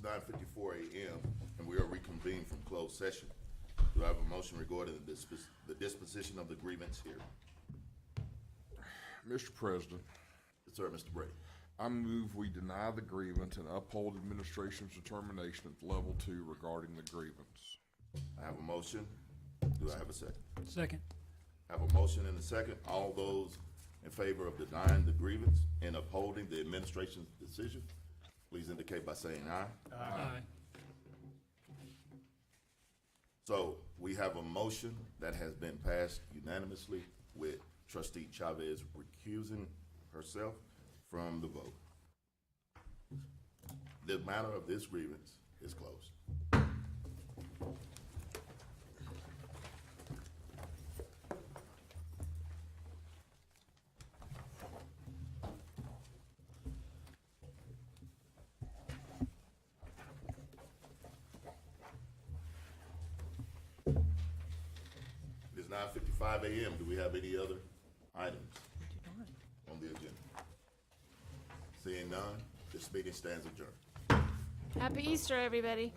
9:54 a.m. and we are reconvened from closed session. Do I have a motion regarding the disposition of the grievance here? Mr. President, Yes, sir, Mr. Brady. I move we deny the grievance and uphold administration's determination at level 2 regarding the grievance. I have a motion. Do I have a second? Second. I have a motion and a second. All those in favor of denying the grievance and upholding the administration's decision, please indicate by saying aye. Aye. So we have a motion that has been passed unanimously with Trustee Chavez recusing herself from the vote. The matter of this grievance is closed. It is 9:55 a.m. Do we have any other items on the agenda? Seeing none, this meeting stands adjourned. Happy Easter, everybody.